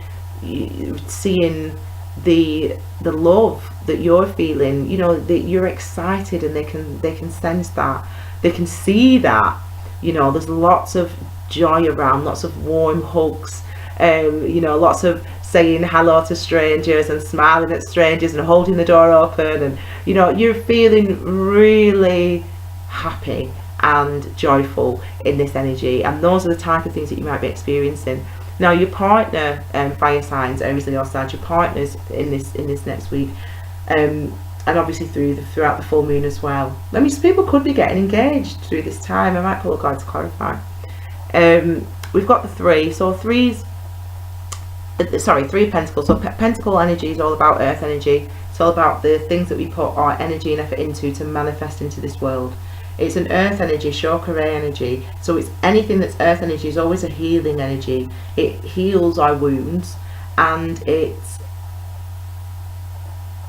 seeing the love that you're feeling. You know, that you're excited, and they can sense that, they can see that. You know, there's lots of joy around, lots of warm hugs, you know, lots of saying hello to strangers and smiling at strangers and holding the door open, and you know, you're feeling really happy and joyful in this energy. And those are the type of things that you might be experiencing. Now your partner, fire signs, Aries, Leo, Sag, your partners in this next week, and obviously throughout the full moon as well. I mean, some people could be getting engaged through this time. I might pull a card to clarify. We've got the three. So three of pentacles. So pentacle energy is all about earth energy. It's all about the things that we put our energy and effort into to manifest into this world. It's an earth energy, chakra energy. So it's anything that's earth energy is always a healing energy. It heals our wounds, and it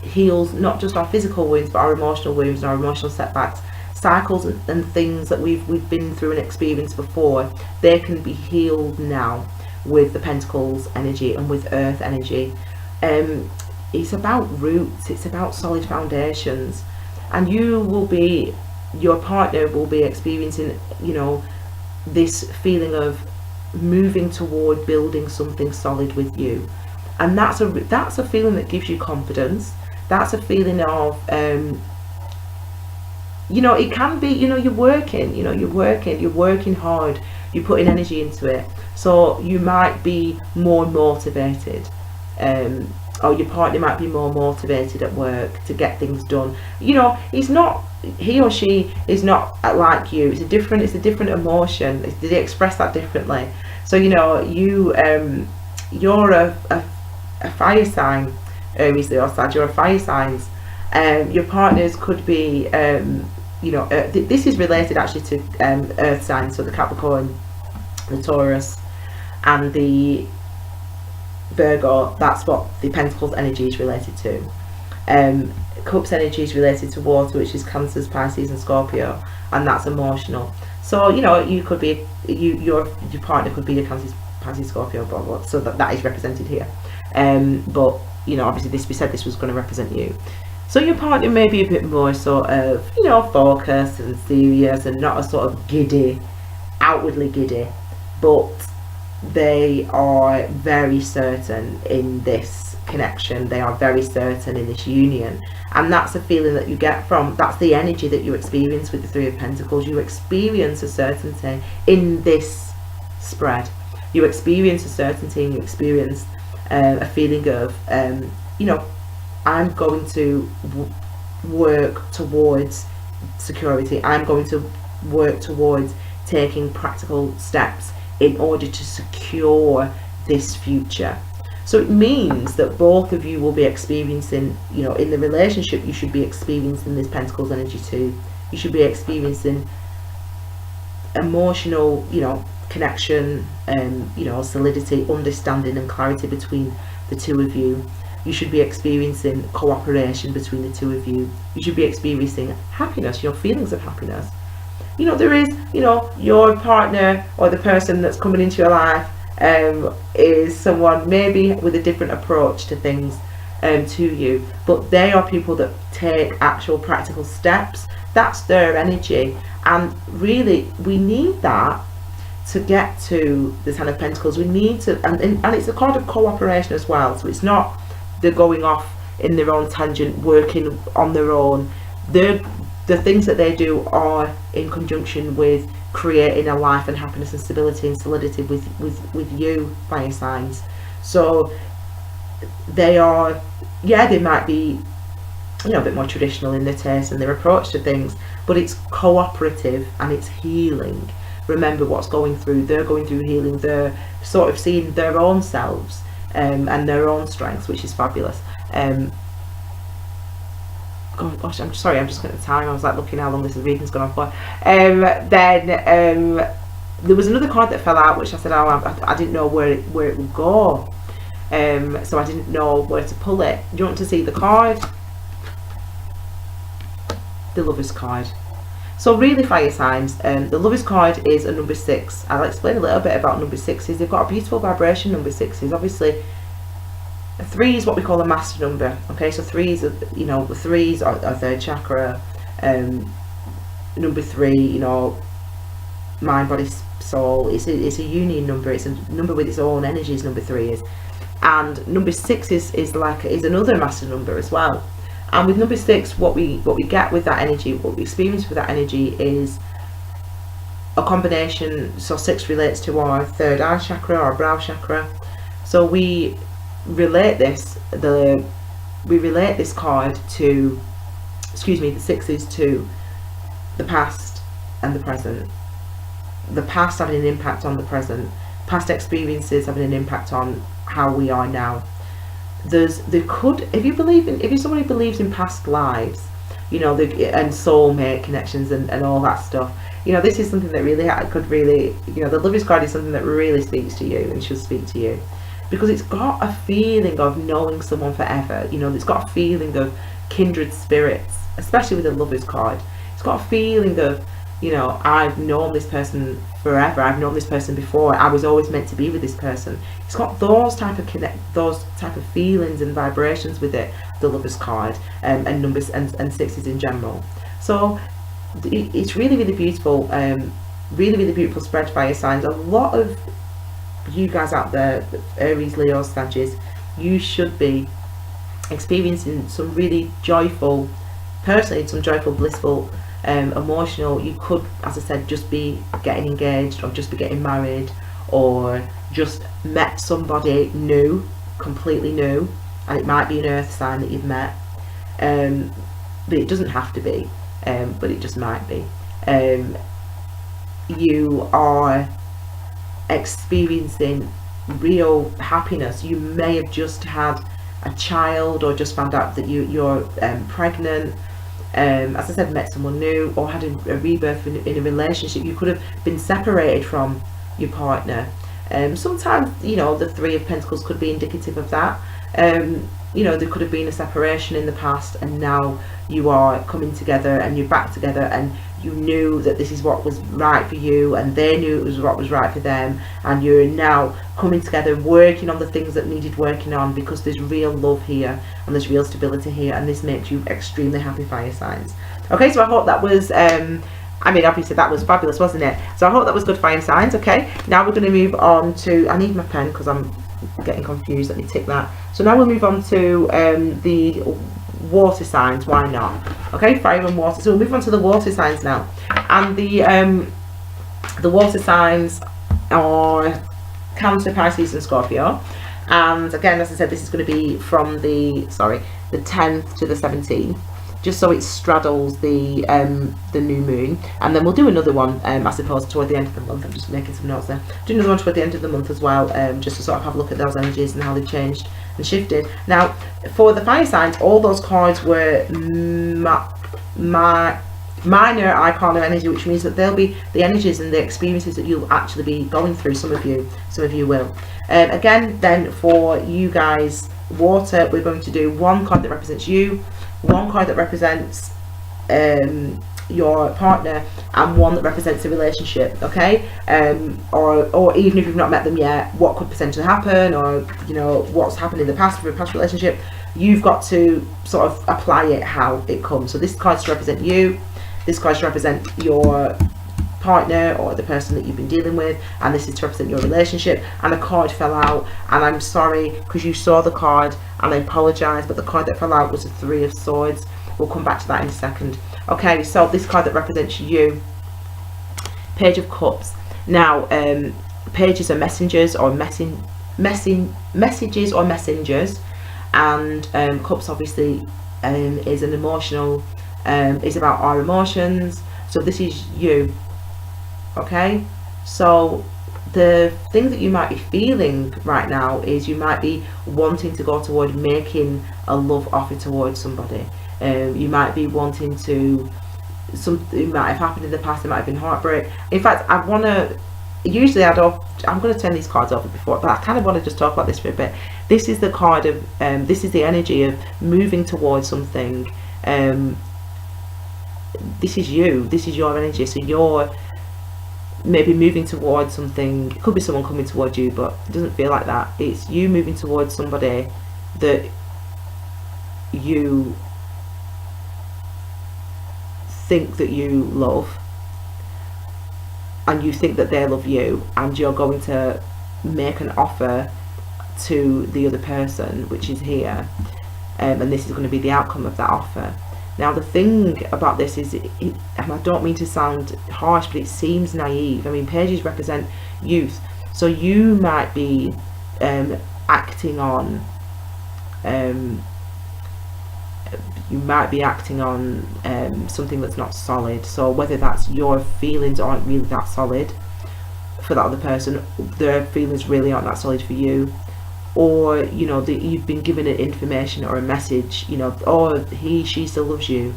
heals not just our physical wounds, but our emotional wounds and our emotional setbacks. Cycles and things that we've been through and experienced before, they can be healed now with the pentacles energy and with earth energy. It's about roots, it's about solid foundations, and your partner will be experiencing, you know, this feeling of moving toward building something solid with you. And that's a feeling that gives you confidence. That's a feeling of you know, it can be, you know, you're working hard, you're putting energy into it, so you might be more motivated, or your partner might be more motivated at work to get things done. You know, he or she is not like you. It's a different emotion. They express that differently. So you know, you're a fire sign, Aries, Leo, Sag. You're a fire signs. Your partners could be you know, this is related actually to earth signs, so the Capricorn, the Taurus and the Virgo. That's what the Pentacles energy is related to. Cups energy is related to water, which is Cancers, Pisces and Scorpio, and that's emotional. So you know, you could be your partner could be a Cancers, Pisces, Scorpio, blah blah, so that is represented here. But you know, obviously we said this was going to represent you. So your partner may be a bit more sort of, you know, focused and serious, and not a sort of outwardly giddy, but they are very certain in this connection. They are very certain in this union, and that's a feeling that you get that's the energy that you experience with the Three of Pentacles. You experience a certainty in this spread. You experience a certainty, and you experience a feeling of, you know, I'm going to work towards security. I'm going to work towards taking practical steps in order to secure this future. So it means that both of you will be experiencing, you know, in the relationship, you should be experiencing this Pentacles energy too. You should be experiencing emotional, you know, connection, you know, solidity, understanding and clarity between the two of you. You should be experiencing cooperation between the two of you. You should be experiencing happiness, you know, feelings of happiness. You know, there is, you know, your partner or the person that's coming into your life is someone maybe with a different approach to things to you, but they are people that take actual practical steps That's their energy. And really, we need that to get to the Ten of Pentacles. We need to, and it's a card of cooperation as well. So it's not they're going off in their own tangent, working on their own. The things that they do are in conjunction with creating a life and happiness and stability and solidity with you, fire signs. So they are, yeah, they might be, you know, a bit more traditional in their taste and their approach to things, but it's cooperative and it's healing. Remember what's going through, they're going through healing, they're sort of seeing their own selves and their own strengths, which is fabulous. Oh gosh, I'm sorry, I'm just looking at the time. I was like looking how long this reading's gone on for. Then there was another card that fell out, which I said, oh, I didn't know where it would go. So I didn't know where to pull it. Do you want to see the card? The Lovers card. So really, fire signs, the Lovers card is a number 6. I'll explain a little bit about number 6s. They've got a beautiful vibration, number 6s. Obviously, 3 is what we call a master number. Okay, so 3s are, you know, the 3s are third chakra. Number 3, you know, mind, body, soul. It's a union number. It's a number with its own energies. Number 3 is, and number 6 is another master number as well. And with number 6, what we get with that energy, what we experience with that energy is a combination. So 6 relates to our third eye chakra, our brow chakra. So we relate this card to, excuse me, the 6s to the past and the present. The past having an impact on the present. Past experiences having an impact on how we are now. If somebody believes in past lives, you know, and soulmate connections and all that stuff, you know, this is something that really could really, you know, the Lovers card is something that really speaks to you and should speak to you, because it's got a feeling of knowing someone forever. You know, it's got a feeling of kindred spirits, especially with the Lovers card. It's got a feeling of, you know, I've known this person forever, I've known this person before, I was always meant to be with this person. It's got those type of feelings and vibrations with it, the Lovers card, and numbers and 6s in general. So it's really, really beautiful, really, really beautiful spread, fire signs. A lot of you guys out there, Aries, Leo, Sagittarius, you should be experiencing some really joyful, personally, some joyful, blissful, emotional. You could, as I said, just be getting engaged, or just be getting married, or just met somebody new, completely new, and it might be an earth sign that you've met, but it doesn't have to be, but it just might be. You are experiencing real happiness. You may have just had a child, or just found out that you're pregnant, as I said, met someone new, or had a rebirth in a relationship. You could have been separated from your partner. Sometimes, you know, the 3 of Pentacles could be indicative of that. You know, there could have been a separation in the past, and now you are coming together and you're back together, and you knew that this is what was right for you, and they knew it was what was right for them, and you're now coming together, working on the things that needed working on, because there's real love here and there's real stability here, and this makes you extremely happy, fire signs. Okay, so I hope that was I mean, obviously that was fabulous, wasn't it? So I hope that was good, fire signs. Okay, now we're going to move on to, I need my pen because I'm getting confused. Let me tick that. So now we'll move on to the water signs. Why not? Okay, fire and water. So we'll move on to the water signs now, and the water signs are Cancer, Pisces and Scorpio. And again, as I said, this is going to be from the 10th to the 17th, just so it straddles the new moon. And then we'll do another one, I suppose, toward the end of the month. I'm just making some notes there. Do another one toward the end of the month as well, just to sort of have a look at those energies and how they've changed and shifted. Now, for the fire signs, all those cards were minor arcana energy, which means that they'll be the energies and the experiences that you'll actually be going through. Some of you will. Again, then for you guys, water, we're going to do one card that represents you, one card that represents your partner, and one that represents a relationship. Okay, or even if you've not met them yet, what could potentially happen, or you know what's happened in the past for a past relationship. You've got to sort of apply it how it comes. So this card's to represent you, this card should represent your partner or the person that you've been dealing with, and this is to represent your relationship. And a card fell out, and I'm sorry because you saw the card, and I apologize, but the card that fell out was the Three of Swords. We'll come back to that in a second. Okay, so this card that represents you, Page of Cups. Now pages are messengers or messages or messengers, and cups obviously is an emotional, is about our emotions. So this is you. Okay, so the thing that you might be feeling right now is you might be wanting to go toward making a love offer towards somebody. You might be wanting to, something might have happened in the past, there might have been heartbreak. In fact, I want to, usually I'm going to turn these cards over before, but I kind of want to just talk about this for a bit. This is the card of, this is the energy of moving towards something. This is you, this is your energy, so you're maybe moving towards something. It could be someone coming towards you, but it doesn't feel like that. It's you moving towards somebody that you think that you love, and you think that they love you, and you're going to make an offer to the other person, which is here, and this is going to be the outcome of that offer. Now the thing about this is, and I don't mean to sound harsh, but it seems naive. I mean, pages represent youth, so you might be acting on something that's not solid. So whether that's your feelings aren't really that solid for that other person, their feelings really aren't that solid for you, or you know that you've been given an information or a message, you know, oh, she still loves you,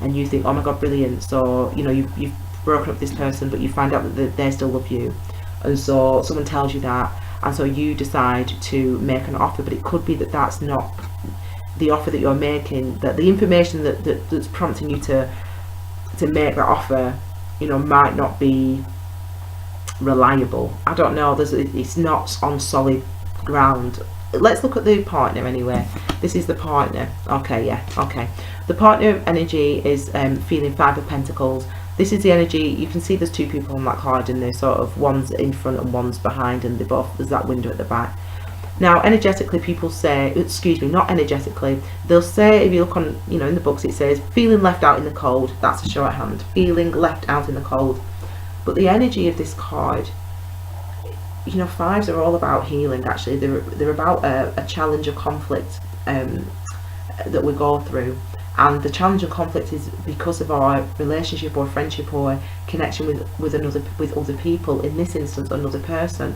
and you think, oh my god, brilliant. So you know you've broken up with this person, but you find out that they still love you, and so someone tells you that, and so you decide to make an offer. But it could be that that's not the offer that you're making, that the information that's prompting you to make that offer, you know, might not be reliable. I don't know, it's not on solid ground. Let's look at the partner anyway. This is the partner. Okay, yeah, okay. The partner energy is feeling Five of Pentacles. This is the energy, you can see there's two people on that card, and they're sort of, one's in front and one's behind, and they both, there's that window at the back. Now energetically, people say, excuse me, not energetically, they'll say, if you look on, you know, in the books, it says feeling left out in the cold. That's a shorthand, feeling left out in the cold. But the energy of this card, you know, fives are all about healing. Actually, they're about a challenge, a conflict that we go through, and the challenge and conflict is because of our relationship or friendship or connection with other people. In this instance, another person.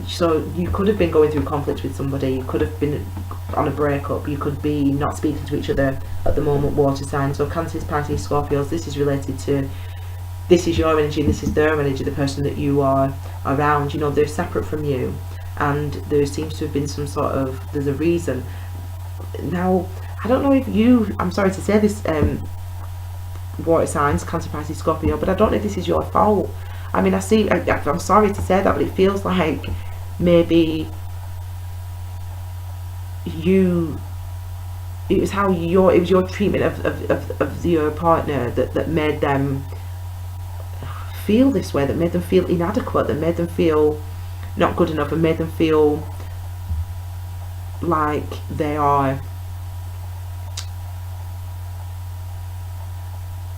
So you could have been going through conflict with somebody, you could have been on a breakup, you could be not speaking to each other at the moment, water signs. So Cancers, Pisces, Scorpios, this is related to, this is your energy, this is their energy, the person that you are around. You know, they're separate from you, and there seems to have been some sort of, there's a reason. Now I don't know if you, I'm sorry to say this, water signs, Cancer, Pisces, Scorpio, but I don't know if this is your fault. I mean, I'm sorry to say that, but it feels like maybe it was your treatment of your partner that made them feel this way, that made them feel inadequate, that made them feel not good enough, and made them feel like they are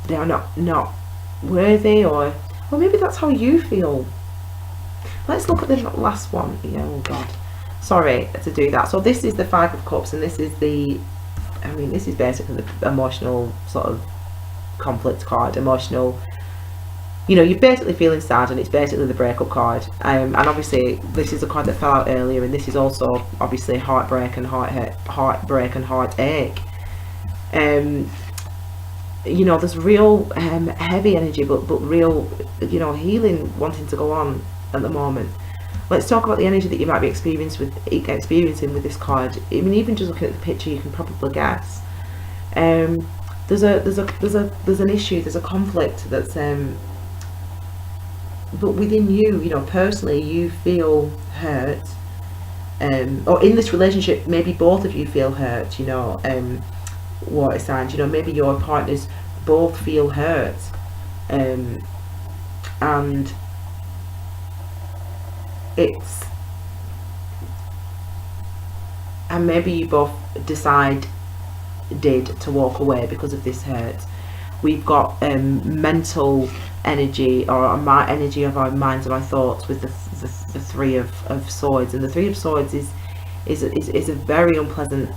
not worthy, or maybe that's how you feel. Let's look at the last one. Yeah, oh god, sorry to do that. So this is the Five of Cups, and this is the, I mean, this is basically the emotional sort of conflict card. Emotional, you know, you're basically feeling sad, and it's basically the breakup card. And obviously this is a card that fell out earlier, and this is also obviously heartbreak and heartache. You know, there's real heavy energy, but real, you know, healing wanting to go on at the moment. Let's talk about the energy that you might be experiencing with this card. I mean, even just looking at the picture, you can probably guess. There's an issue, there's a conflict that's but within you, you know, personally, you feel hurt, or in this relationship, maybe both of you feel hurt, you know, water signs. You know, maybe your partners both feel hurt, and maybe you both decided to walk away because of this hurt. We've got mental energy, or my energy of our minds and our thoughts, with the Three of Swords, and the Three of Swords is a very unpleasant.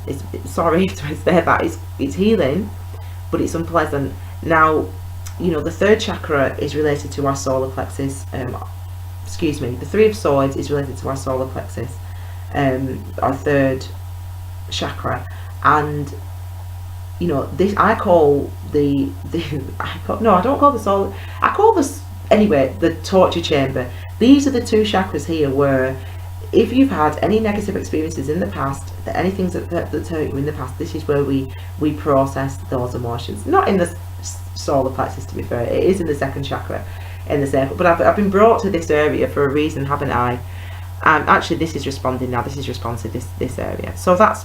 Sorry to say that it's healing, but it's unpleasant. Now, you know, the third chakra is related to our solar plexus. The Three of Swords is related to our solar plexus, our third chakra, and you know, this I call I don't call the solar. I call this anyway the torture chamber. These are the two chakras here where, if you've had any negative experiences in the past, anything that hurt you in the past, this is where we process those emotions. Not in the solar plexus, to be fair. It is in the second chakra, in the circle. But I've been brought to this area for a reason, haven't I? Actually, this is responding now. This is responsive. This area. So that's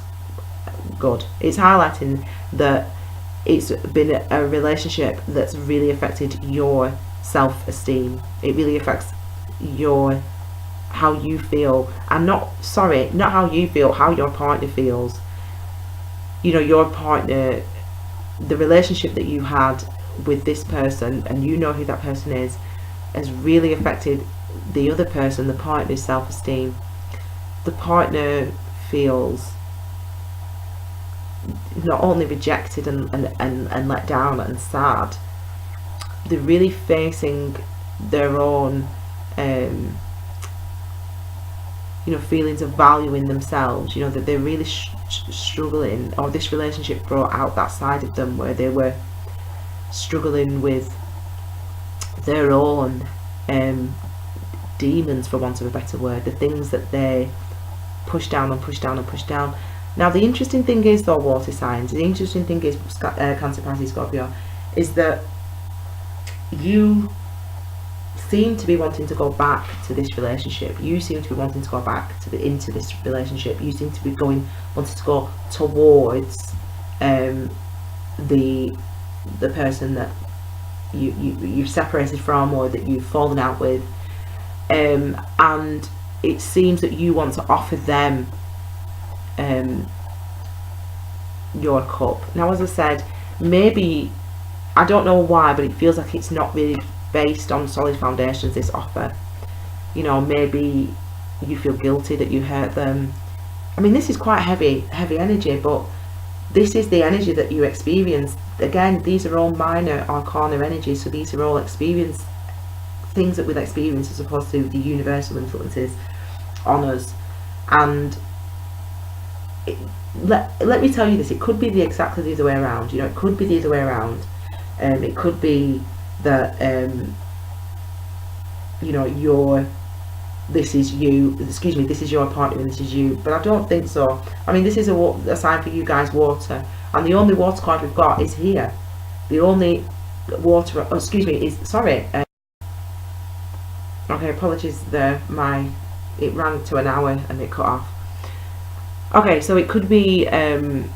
good. It's highlighting that it's been a relationship that's really affected your self-esteem. It really affects how you feel, and not how you feel, how your partner feels. You know, your partner, the relationship that you had with this person, and you know who that person is, has really affected the other person, the partner's self-esteem. The partner feels not only rejected and let down and sad, they're really facing their own you know, feelings of value in themselves. You know, that they're really struggling, or this relationship brought out that side of them where they were struggling with their own demons, for want of a better word, the things that they push down and push down and push down. Now, the interesting thing is, though, water signs, the interesting thing is, Cancer, Pisces, Scorpio, is that you seem to be wanting to go back to this relationship. You seem to be wanting to go back into this relationship. You seem to be wanting to go towards the person that you've separated from, or that you've fallen out with, and it seems that you want to offer them your cup. Now, as I said, maybe, I don't know why, but it feels like it's not really based on solid foundations, this offer. You know, maybe you feel guilty that you hurt them. I mean, this is quite heavy energy, but this is the energy that you experience. Again, these are all minor arcana energies, so these are all things that we'll experience, as opposed to the universal influences on us. And let me tell you this, it could be exactly the other way around. You know, it could be the other way around. It could be that you know, this is your partner and this is you, but I don't think so. I mean, this is a sign for you guys, water, and the only water card we've got is here. The only water, okay, apologies there, it ran to an hour and it cut off. Okay, so it could be an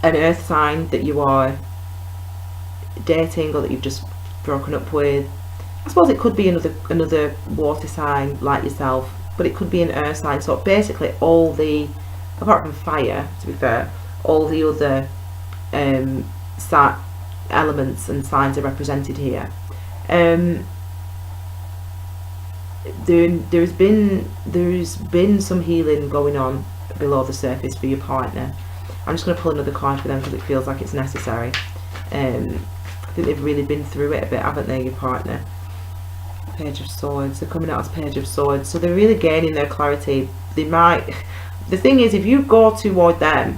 earth sign that you are dating, or that you've just broken up with. I suppose it could be another water sign like yourself, but it could be an earth sign. So basically, apart from fire, to be fair, all the other elements and signs are represented here. There's been some healing going on below the surface for your partner. I'm just going to pull another card for them because it feels like it's necessary. I think they've really been through it a bit, haven't they, your partner? Page of Swords. They're coming out as Page of Swords, so they're really gaining their clarity. The thing is, if you go toward them,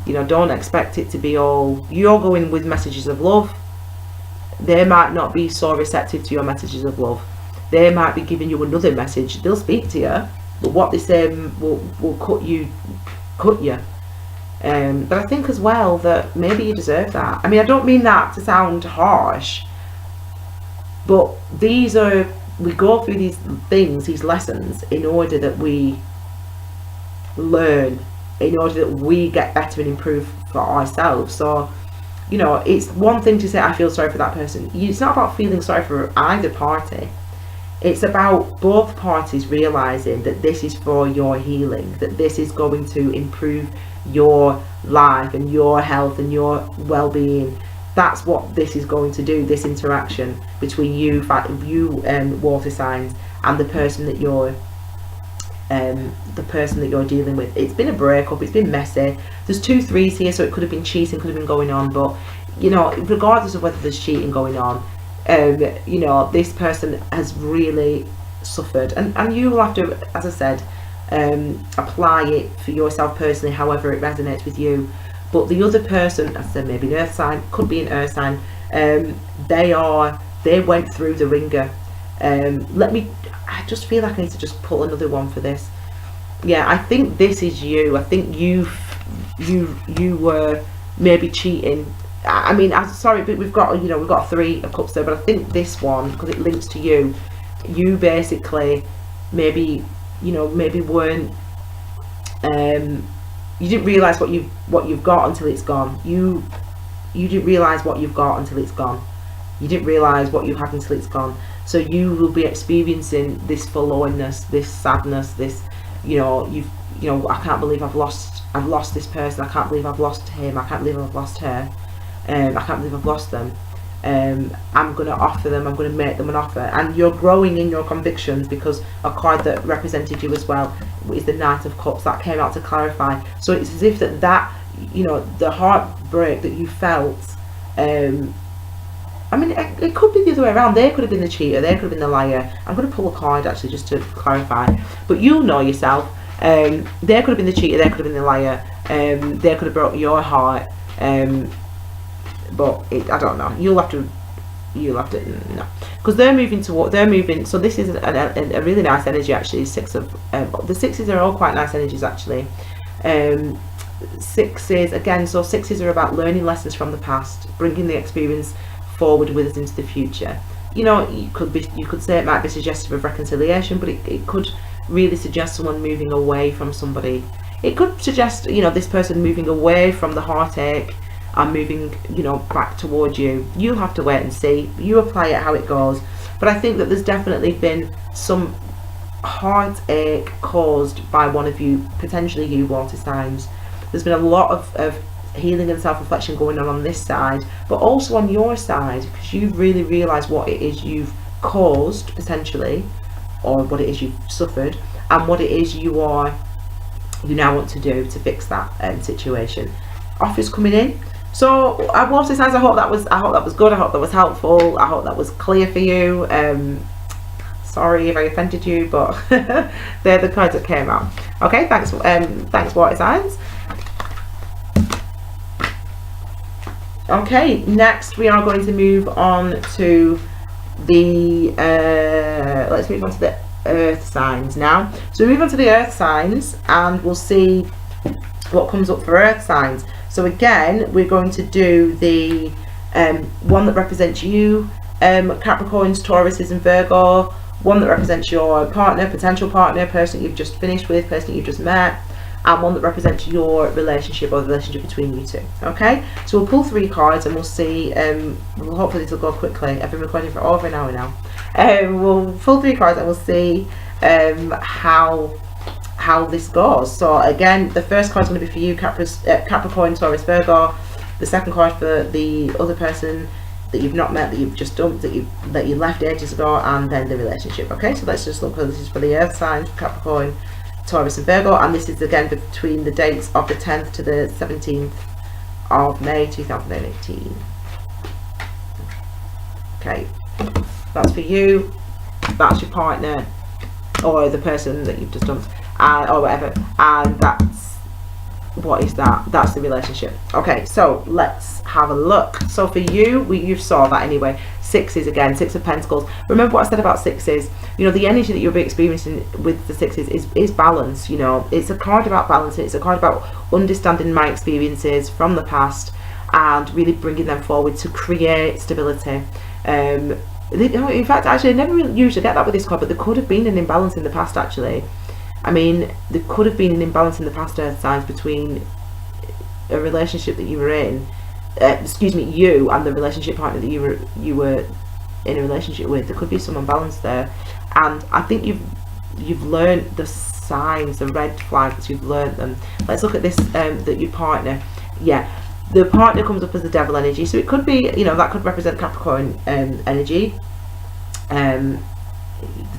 you know, don't expect it to be all, you're going with messages of love. They might not be so receptive to your messages of love. They might be giving you another message. They'll speak to you, but what they say will cut you. But I think as well that maybe you deserve that. I mean, I don't mean that to sound harsh, but we go through these things, these lessons, in order that we learn, in order that we get better and improve for ourselves. So, you know, it's one thing to say I feel sorry for that person. It's not about feeling sorry for either party. It's about both parties realizing that this is for your healing, that this is going to improve your life and your health and your well-being. That's what this is going to do, this interaction between you water signs and the person that you're dealing with. It's been a breakup, it's been messy. There's 2 3s here, so it could have been cheating, could have been going on, but you know, regardless of whether there's cheating going on, you know, this person has really suffered, and you will have to, as I said, apply it for yourself personally, however it resonates with you. But the other person, as I said, maybe an earth sign, could be an earth sign, they went through the ringer. I just feel like I need to just pull another one for this. Yeah, I think this is you. I think you were maybe cheating. I mean, I'm sorry, but we've got 3 of cups there, but I think this one, because it links to you, you basically maybe weren't, you didn't realize what you've got until it's gone. You didn't realize what you've got until it's gone. You didn't realize what you had until it's gone. So you will be experiencing this forlornness, this sadness, this, I can't believe I've lost this person. I can't believe I've lost him. I can't believe I've lost her. I can't believe I've lost them. I'm going to offer them, I'm going to make them an offer. And you're growing in your convictions, because a card that represented you as well is the Knight of Cups. That came out to clarify. So it's as if that the heartbreak that you felt, I mean, it could be the other way around. They could have been the cheater, they could have been the liar. I'm going to pull a card actually just to clarify, but you'll know yourself. They could have been the cheater, they could have been the liar, they could have broke your heart, but I don't know. You'll have to no, because they're moving. So this is a really nice energy actually. The 6s are all quite nice energies actually. 6s again. So 6s are about learning lessons from the past, bringing the experience forward with us into the future. You know, you could say it might be suggestive of reconciliation, but it could really suggest someone moving away from somebody. It could suggest, this person moving away from the heartache and moving, back towards you. You'll have to wait and see. You apply it how it goes. But I think that there's definitely been some heartache caused by one of you, potentially you water signs. There's been a lot of healing and self-reflection going on this side, but also on your side, because you've really realised what it is you've caused potentially, or what it is you've suffered, and what it is you now want to do to fix that situation. Offers coming in. So water signs, I hope that was good. I hope that was helpful. I hope that was clear for you. Sorry if I offended you, but they're the cards that came out. Okay, thanks water signs. Okay, next we are going to move on to the let's move on to the earth signs now. So we move on to the earth signs and we'll see what comes up for earth signs. So again, we're going to do the one that represents you, Capricorns, Tauruses and Virgo, one that represents your partner, potential partner, person you've just finished with, person you've just met, and one that represents your relationship or the relationship between you two. Okay, so we'll pull 3 cards and we'll see, hopefully this will go quickly. I've been recording for over an hour now. We'll pull 3 cards and we'll see how this goes. So again, the first card is going to be for you, Capricorn, Taurus, Virgo. The second card for the other person that you've not met, that you've just dumped, that you left ages ago, and then the relationship. Okay, so let's just look. This is for the earth signs, Capricorn, Taurus and Virgo, and this is again between the dates of the 10th to the 17th of May 2018. Okay, that's for you, that's your partner or the person that you've just dumped, or whatever, and that's the relationship. Okay, so let's have a look. So for you, you saw that anyway. 6s again, 6 of Pentacles. Remember what I said about 6s, the energy that you'll be experiencing with the 6s is balance. It's a card about balance. It's a card about understanding my experiences from the past and really bringing them forward to create stability. In fact, actually, I never really usually get that with this card, but there could have been an imbalance in the past actually. I mean, there could have been an imbalance in the past, earth signs, between a relationship that you were in, you and the relationship partner that you were in a relationship with, there could be some imbalance there. And I think you've learned the signs, the red flags, you've learned them. Let's look at this, that your partner, the partner comes up as the devil energy, so it could be, that could represent Capricorn energy. The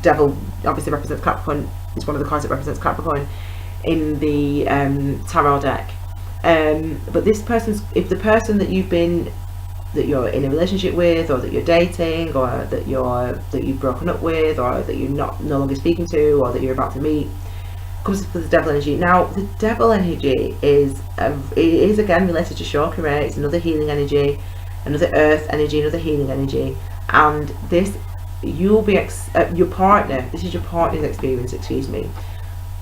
devil obviously represents Capricorn. It's one of the cards that represents Capricorn in the tarot deck. But this person's, if the person that you're in a relationship with, or that you're dating, or that you've broken up with, or that you're no longer speaking to, or that you're about to meet, comes up with the devil energy. Now, the devil energy is again related to chakra. It's another healing energy, another earth energy, another healing energy. And this, you'll be your partner. This is your partner's experience. Excuse me.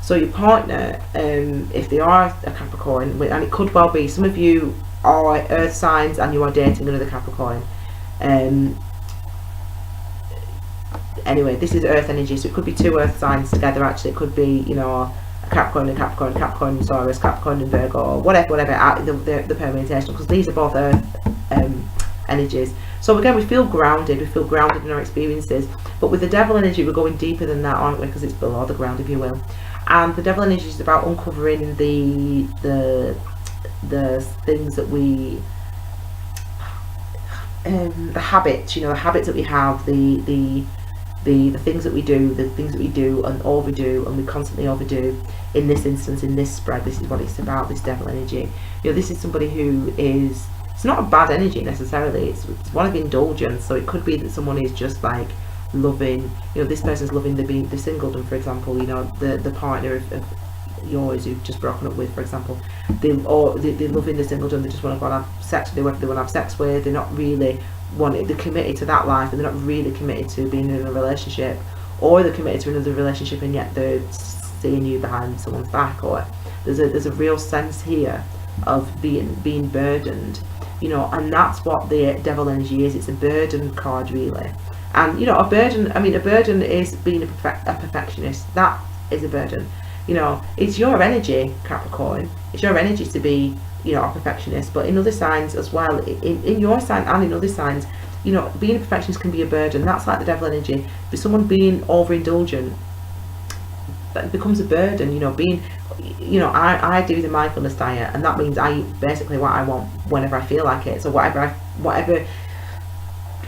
So your partner, if they are a Capricorn, and it could well be, some of you are earth signs and you are dating another Capricorn. Anyway, this is earth energy, so it could be two earth signs together. Actually, it could be, a Capricorn and Capricorn, Capricorn and Taurus, Capricorn and Virgo, or whatever, the permutation, because these are both earth energies. So again, we feel grounded in our experiences. But with the devil energy, we're going deeper than that, aren't we? Because it's below the ground, if you will. And the devil energy is about uncovering the things that we, the habits, the habits that we have, the things that we do and overdo, and we constantly overdo. In this instance, in this spread, this is what it's about, this devil energy. This is somebody who is, it's not a bad energy necessarily, it's one of indulgence. So it could be that someone is just like loving, this person's loving the singledom, for example, the partner of yours who've just broken up with, for example, they're loving the singledom. They just want to go and have sex with whoever they want to have sex with. They're not really they're committed to that life, but they're not really committed to being in a relationship, or they're committed to another relationship and yet they're seeing you behind someone's back. Or there's a real sense here of being burdened, and that's what the devil energy is. It's a burden card, really. And a burden is being a perfectionist. That is a burden. It's your energy, Capricorn. It's your energy to be, a perfectionist. But in other signs as well, in your sign and in other signs, being a perfectionist can be a burden. That's like the devil energy. But someone being overindulgent, that becomes a burden. I do the mindfulness diet, and that means I eat basically what I want whenever I feel like it. So whatever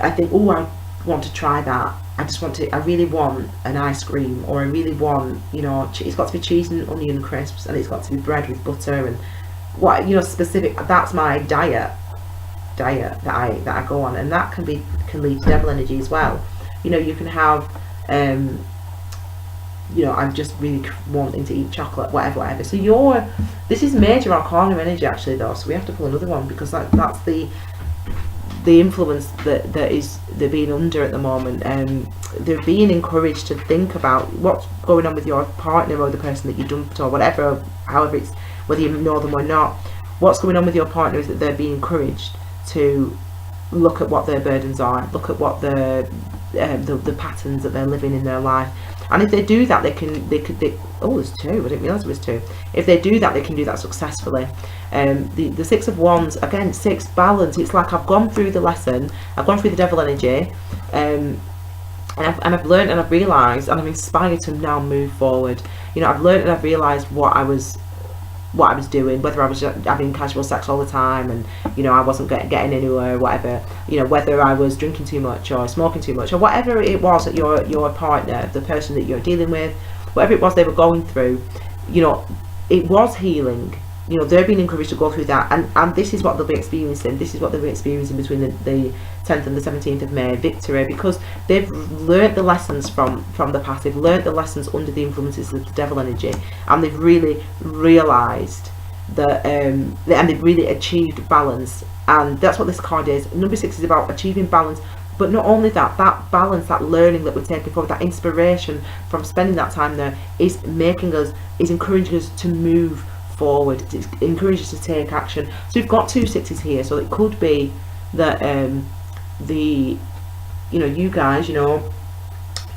I think, oh, I want to try that. I really want an ice cream, or I really want, it's got to be cheese and onion crisps, and it's got to be bread with butter, and specific. That's my diet that I go on, and that can lead to devil energy as well. You can have, I'm just really wanting to eat chocolate, whatever. So this is major arcana energy, actually, though. So we have to pull another one, because that's the influence that they're being under at the moment. They're being encouraged to think about what's going on with your partner, or the person that you dumped, or whatever, however it's, whether you know them or not. What's going on with your partner is that they're being encouraged to look at what their burdens are, look at what the patterns that they're living in their life. And if they do that, they oh, there's two, I didn't realise there was two. If they do that, they can do that successfully. The Six of Wands, again, six, balance. It's like I've gone through the lesson, I've gone through the devil energy, and I've learned, and I've realised, and I'm inspired to now move forward. I've learned and I've realised what I was doing, whether I was having casual sex all the time, and I wasn't getting anywhere, or whatever, whether I was drinking too much or smoking too much, or whatever it was that your partner, the person that you're dealing with, whatever it was they were going through, it was healing. They're being encouraged to go through that, and this is what they'll be experiencing. This is what they'll be experiencing between the 10th and the 17th of May, victory, because they've learnt the lessons from the past. They've learnt the lessons under the influences of the devil energy, and they've really realised that, and they've really achieved balance. And that's what this card is. Number 6 is about achieving balance. But not only that balance, that learning that we're taking forward, that inspiration from spending that time there, is encouraging us to move forward. It encourages us to take action. So we've got 2 sixes here, so it could be that you guys,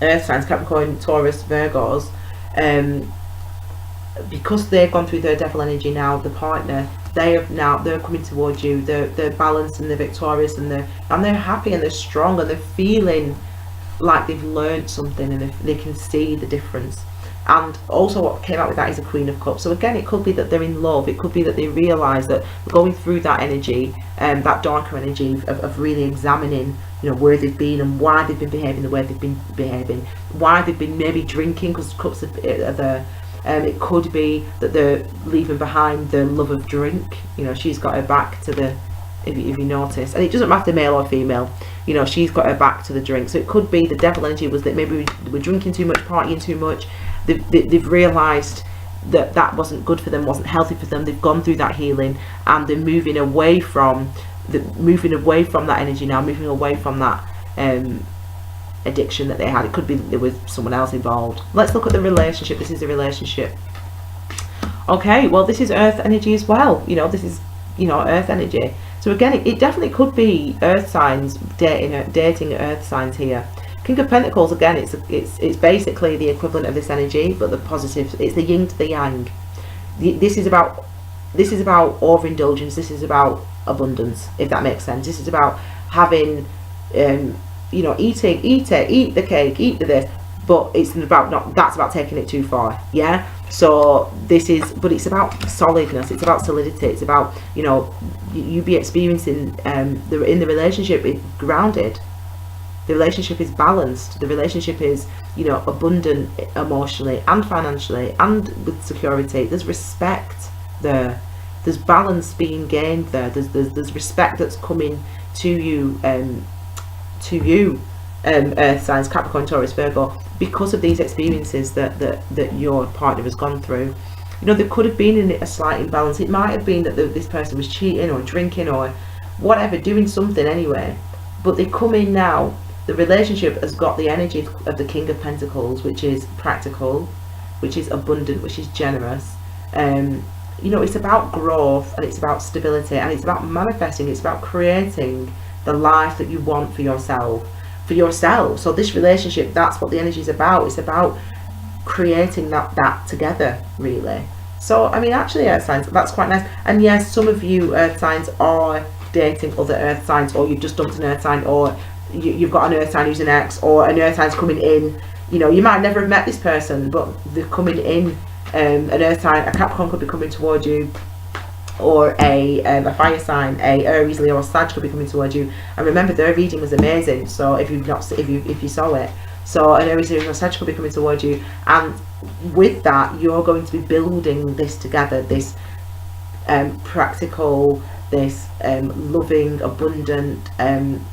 earth signs, Capricorn, Taurus, Virgos, because they've gone through their devil energy now, the partner, they're coming towards you. They're balanced and they're victorious, and they're happy and they're strong, and they're feeling like they've learned something, and they can see the difference. And also what came out with that is a Queen of Cups. So again, it could be that they're in love. It could be that they realise that going through that energy, that darker energy of really examining, you know, where they've been and why they've been behaving the way they've been behaving, why they've been maybe drinking, because cups are there. It could be that they're leaving behind the love of drink. You know, she's got her back to the, if you notice, and it doesn't matter male or female, you know, she's got her back to the drink. So it could be the devil energy was that maybe we were drinking too much, partying too much. They've realised that that wasn't good for them, wasn't healthy for them. They've gone through that healing, and they're moving away from that energy now, moving away from that addiction that they had. It could be that there was someone else involved. Let's look at the relationship. This is a relationship. Okay, well, this is earth energy as well. You know, this is, you know, earth energy. So again, it definitely could be earth signs dating earth signs here. King of Pentacles, again, it's basically the equivalent of this energy, but the positive. It's the yin to the yang. This is about overindulgence. This is about abundance, if that makes sense. This is about having, you know, eat the cake, eat the this, but it's about that's about taking it too far. Yeah. So this is, but it's about solidness. It's about solidity. It's about, you know, you be experiencing in the relationship, it's grounded. The relationship is balanced. The relationship is, you know, abundant emotionally and financially and with security. There's respect there. There's balance being gained there. There's respect that's coming to you, earth signs, Capricorn, Taurus, Virgo, because of these experiences that your partner has gone through. You know, there could have been a slight imbalance. It might have been that this person was cheating or drinking or whatever, doing something anyway, but they come in now. The relationship has got the energy of the King of Pentacles, which is practical, which is abundant, which is generous. You know, it's about growth, and it's about stability, and it's about manifesting. It's about creating the life that you want for yourself. So this relationship, that's what the energy is about. It's about creating that together, really. So I mean, actually, earth signs, that's quite nice. And yes, some of you earth signs are dating other earth signs, or you've just dumped an earth sign, or you've got an earth sign who's an ex, or an earth sign's coming in. You know, you might never have met this person, but they're coming in. An earth sign, a Capricorn could be coming towards you, or a fire sign, a Aries, Leo, or Sag could be coming towards you. And remember, their reading was amazing. So if you saw it, so an Aries, Leo, or Sag could be coming towards you, and with that, you're going to be building this together. This practical, this loving, abundant,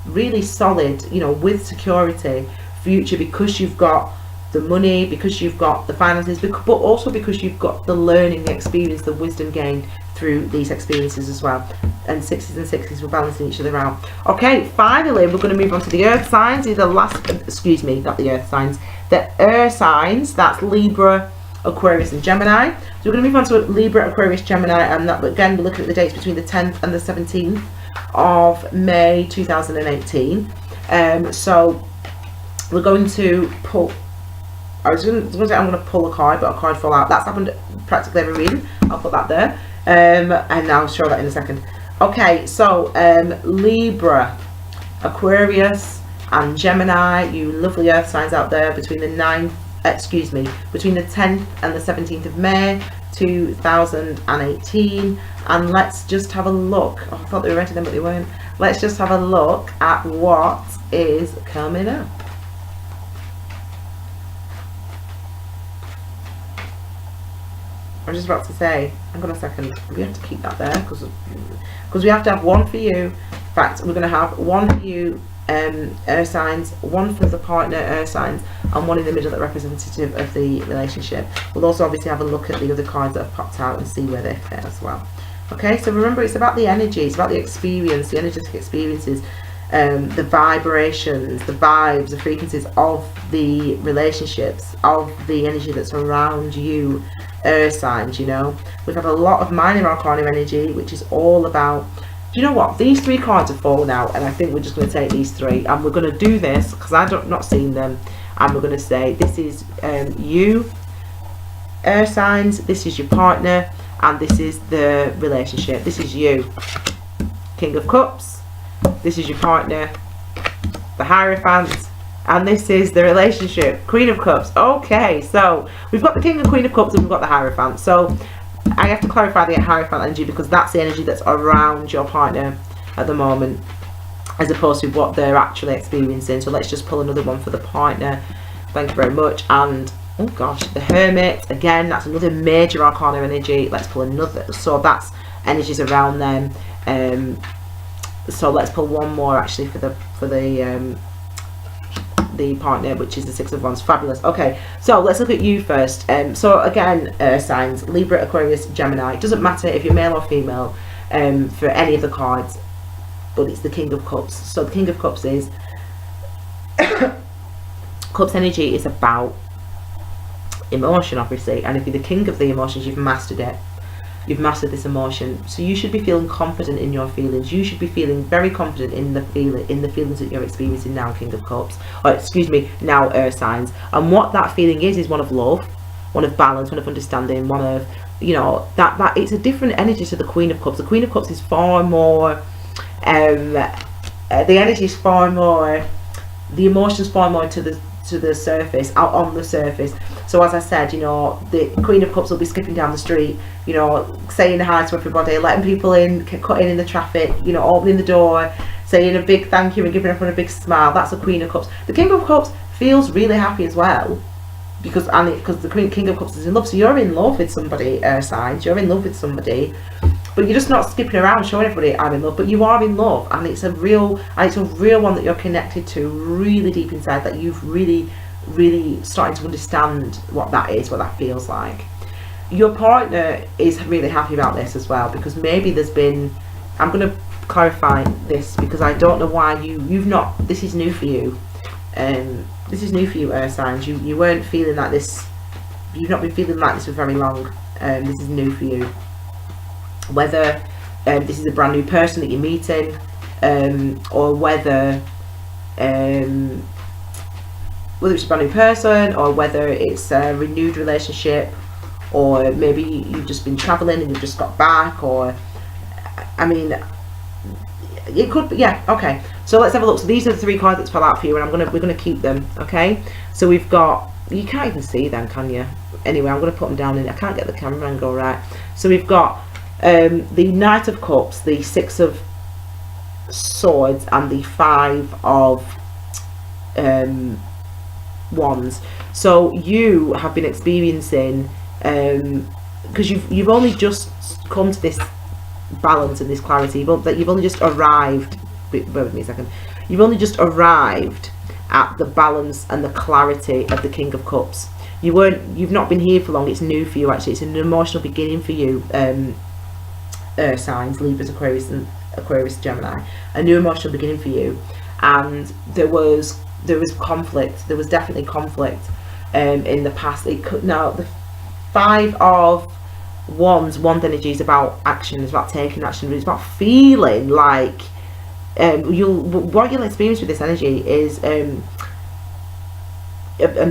really solid, you know, with security future, because you've got the money, because you've got the finances, but also because you've got the learning, the experience, the wisdom gained through these experiences as well. And sixes and sixes, we're balancing each other out. Okay, finally, we're going to move on to the earth signs. These are the last, excuse me, not the earth signs, the air signs. That's Libra, Aquarius, and Gemini. So we're going to move on to Libra, Aquarius, Gemini, and that, again, we're looking at the dates between the 10th and the 17th of May 2018. So we're going to pull, I was going to say I'm going to pull a card, but a card fell out. That's happened practically every reading. I'll put that there, and I'll show that in a second. Okay, so Libra, Aquarius, and Gemini, you lovely earth signs out there, between the 10th and the 17th of May 2018. And let's just have a look. Oh, I thought they were renting them, but they weren't. Let's just have a look at what is coming up. I was just about to say, hang on a second, we have to keep that there because we have to have one for you. In fact, we're going to have one for you, earth signs, one for the partner, earth signs, and one in the middle that representative of the relationship. We'll also obviously have a look at the other cards that have popped out and see where they fit as well. Okay, so remember, it's about the energy, it's about the experience, the energetic experiences, the vibrations, the vibes, the frequencies of the relationships, of the energy that's around you, earth signs. You know, we've had a lot of minor arcana energy, which is all about, do you know what, these three cards have fallen out, and I think we're just going to take these three, and we're going to do this because I've not seen them, and we're going to say this is you, earth signs, this is your partner, and this is the relationship. This is you, King of Cups. This is your partner, the Hierophant, and this is the relationship, Queen of Cups. Okay, so we've got the King and Queen of Cups, and we've got the Hierophant. So I have to clarify the Hierophant energy, because that's the energy that's around your partner at the moment, as opposed to what they're actually experiencing. So let's just pull another one for the partner. Thank you very much. And oh gosh, the Hermit, again, that's another major arcana energy. Let's pull another, so that's energies around them. So let's pull one more actually for the partner, which is the Six of Wands. Fabulous. Okay, so let's look at you first. So again, signs Libra, Aquarius, Gemini. It doesn't matter if you're male or female for any of the cards, but it's the King of Cups. So the King of Cups is Cups energy is about emotion, obviously, and if you're the king of the emotions, you've mastered it. You've mastered this emotion, so you should be feeling confident in your feelings. You should be feeling very confident in the feelings that you're experiencing now, King of Cups, or excuse me, now Earth signs. And what that feeling is one of love, one of balance, one of understanding, one of, you know, that it's a different energy to the Queen of Cups. The Queen of Cups is far more the energy is far more, the emotions far more to the surface, out on the surface. So as I said, you know, the Queen of Cups will be skipping down the street, you know, saying hi to everybody, letting people in, cutting in the traffic, you know, opening the door, saying a big thank you and giving everyone a big smile. That's the Queen of Cups. The King of Cups feels really happy as well, because the King of Cups is in love. So you're in love with somebody, signs. You're in love with somebody, but you're just not skipping around showing everybody I'm in love, but you are in love, and it's a real one that you're connected to really deep inside, that you've really starting to understand what that is, what that feels like. Your partner is really happy about this as well, because maybe there's been, I'm going to clarify this because I don't know why you've not, this is new for you. This is new for you, Earth signs. You weren't feeling like this, you've not been feeling like this for very long. This is new for you. Whether this is a brand new person that you're meeting, or whether it's a brand new person, or whether it's a renewed relationship, or maybe you've just been traveling and you've just got back, or I mean, it could be, yeah. Okay, so let's have a look. So these are the three cards that fell out for you, and we're gonna keep them. Okay, so we've got, you can't even see them, can you? Anyway, I'm gonna put them down in, I can't get the camera angle right. So we've got the Knight of Cups, the Six of Swords, and the Five of Wands. So you have been experiencing, because you've only just come to this balance and this clarity, you've only just arrived, bear with me a second, you've only just arrived at the balance and the clarity of the King of Cups. You've not been here for long. It's new for you, actually. It's an emotional beginning for you, Earth signs, Libras, Aquarius, Gemini. A new emotional beginning for you. And there was conflict. There was definitely conflict in the past. Now the Five of Wands energy is about action. It's about taking action. It's about feeling like what you'll experience with this energy is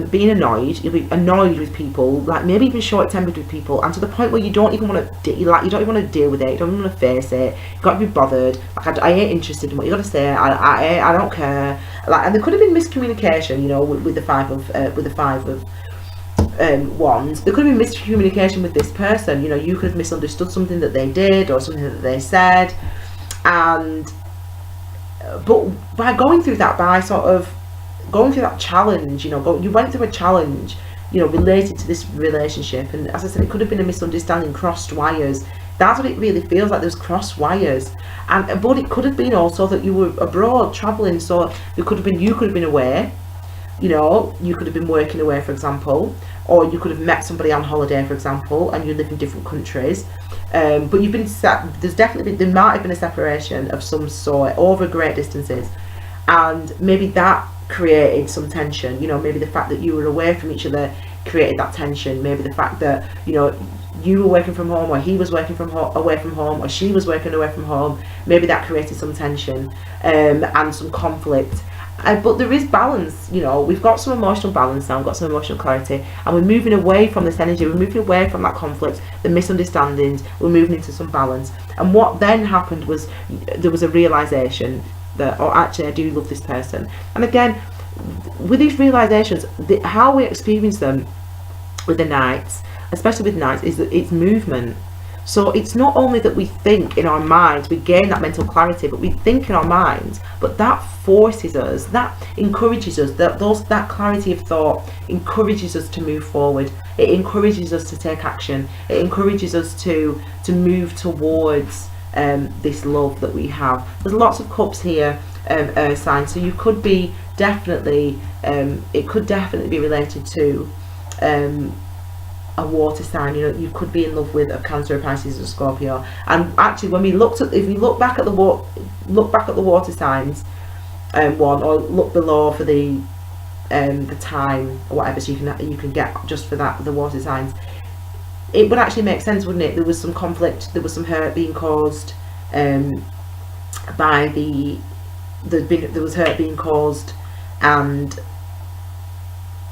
being annoyed. You'll be annoyed with people, like maybe even short-tempered with people, and to the point where you don't even want to you don't even want to deal with it. You don't even want to face it. You've got to be bothered. Like I ain't interested in what you got to say. I don't care. Like, and there could have been miscommunication, you know, with the Five of Wands. There could have been miscommunication with this person. You know, you could have misunderstood something that they did or something that they said, but by going through that, going through that challenge, you know, you went through a challenge, you know, related to this relationship, and as I said, it could have been a misunderstanding, crossed wires. That's what it really feels like. There's crossed wires, but it could have been also that you were abroad traveling, so you could have been away, you know, you could have been working away, for example, or you could have met somebody on holiday, for example, and you live in different countries. But you've been there might have been a separation of some sort over great distances, and maybe that created some tension. You know, maybe the fact that you were away from each other created that tension. Maybe the fact that, you know, you were working from home, or he was working away from home, or she was working away from home, maybe that created some tension and some conflict. But there is balance, you know. We've got some emotional balance now, we've got some emotional clarity, and we're moving away from this energy, we're moving away from that conflict, the misunderstandings, we're moving into some balance. And what then happened was there was a realisation that, oh, actually I do love this person. And again, with these realisations, how we experience them with the nights, especially with nights, is that it's movement. So it's not only that we think in our minds, we gain that mental clarity, but we think in our minds, but that forces us, that encourages us, that clarity of thought encourages us to move forward. It encourages us to take action. It encourages us to move towards this love that we have. There's lots of cups here, earth signs, so you could be definitely, it could definitely be related to a water sign. You know, you could be in love with a Cancer, a Pisces, or a Scorpio. And actually, when we looked at, if we look back at the water signs, one, or look below for the time or whatever, so you can get just for that the water signs, it would actually make sense, wouldn't it? There was some conflict, there was some hurt being caused by there was hurt being caused, and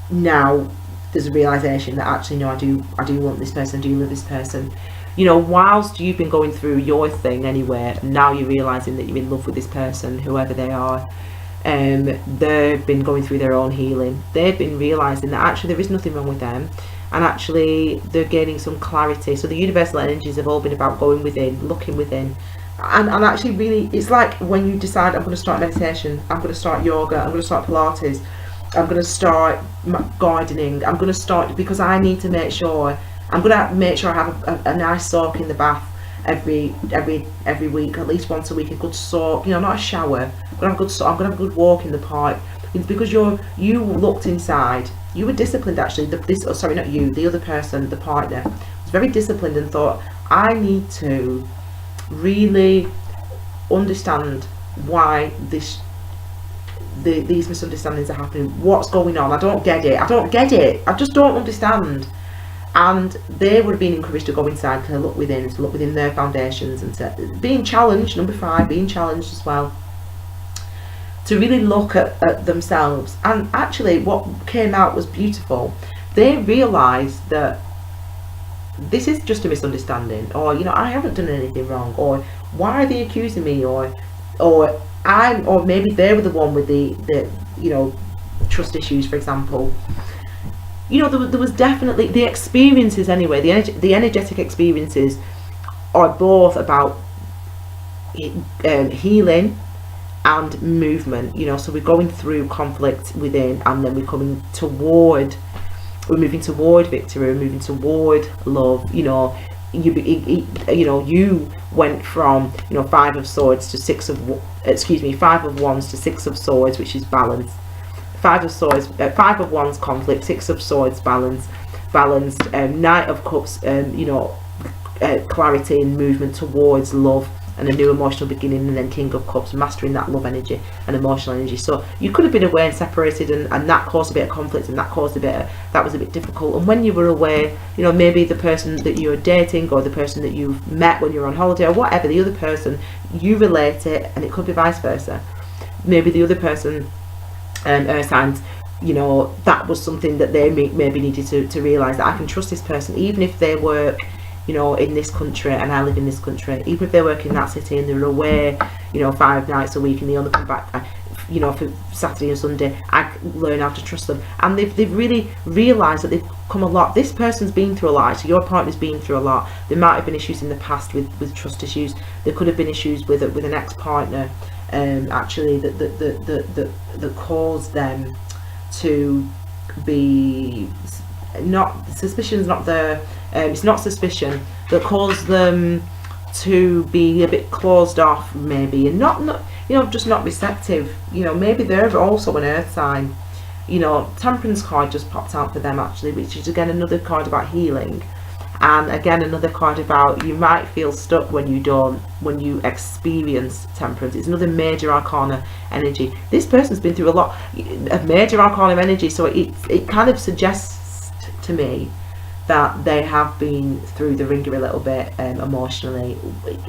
now there's a realization that actually, no, I do want this person, I do love this person. You know, whilst you've been going through your thing anyway, now you're realizing that you're in love with this person, whoever they are. They've been going through their own healing. They've been realizing that actually there is nothing wrong with them, and actually they're gaining some clarity. So the universal energies have all been about going within, looking within, and actually really, it's like when you decide, I'm going to start meditation, I'm going to start yoga, I'm going to start Pilates, I'm going to start gardening, I'm going to start, because I need to make sure, I'm going to make sure I have a nice soak in the bath every week, at least once a week, a good soak, you know, not a shower, but I'm going to have a good walk in the park. It's because you looked inside, you were disciplined actually, the other person, the partner, was very disciplined and thought, I need to really understand why these misunderstandings are happening, what's going on, I don't get it, I just don't understand. And they would have been encouraged to go inside, to look within their foundations, and to being challenged, number 5, being challenged as well, to really look at themselves. And actually what came out was beautiful. They realised that this is just a misunderstanding, or, you know, I haven't done anything wrong, or why are they accusing me, or maybe they were the one with the you know, trust issues, for example. You know, there was definitely the experiences anyway, the energetic experiences are both about healing and movement, you know. So we're going through conflict within, and then we're moving toward victory, we're moving toward love. You know, you went from, you know, 5 of Wands to 6 of Swords, which is balance. 5 of Wands conflict, 6 of Swords balanced, Knight of Cups, you know, clarity and movement towards love and a new emotional beginning, and then King of Cups, mastering that love energy and emotional energy. So you could have been away and separated, and that caused a bit of conflict, and that was a bit difficult. And when you were away, you know, maybe the person that you were dating, or the person that you met when you were on holiday, or whatever, the other person, you relate it, and it could be vice versa. Maybe the other person, earth signs, you know, that was something that they maybe needed to realise, that I can trust this person even if they work, you know, in this country and I live in this country, even if they work in that city and they're away, you know, 5 nights a week, and they only come back, you know, for Saturday and Sunday, I learn how to trust them. And they've really realised that they've come a lot. This person's been through a lot, so your partner's been through a lot. There might have been issues in the past with trust issues. There could have been issues with an ex-partner, actually, that caused them to be suspicion's not there. It's not suspicion that caused them to be a bit closed off, maybe, and not you know, just not receptive. You know, maybe they're also an earth sign. You know, Temperance card just popped out for them actually, which is again another card about healing, and again another card about, you might feel stuck when you experience temperance. It's another major arcana energy. This person's been through a lot of major arcana energy, so it kind of suggests to me that they have been through the ringer a little bit, emotionally,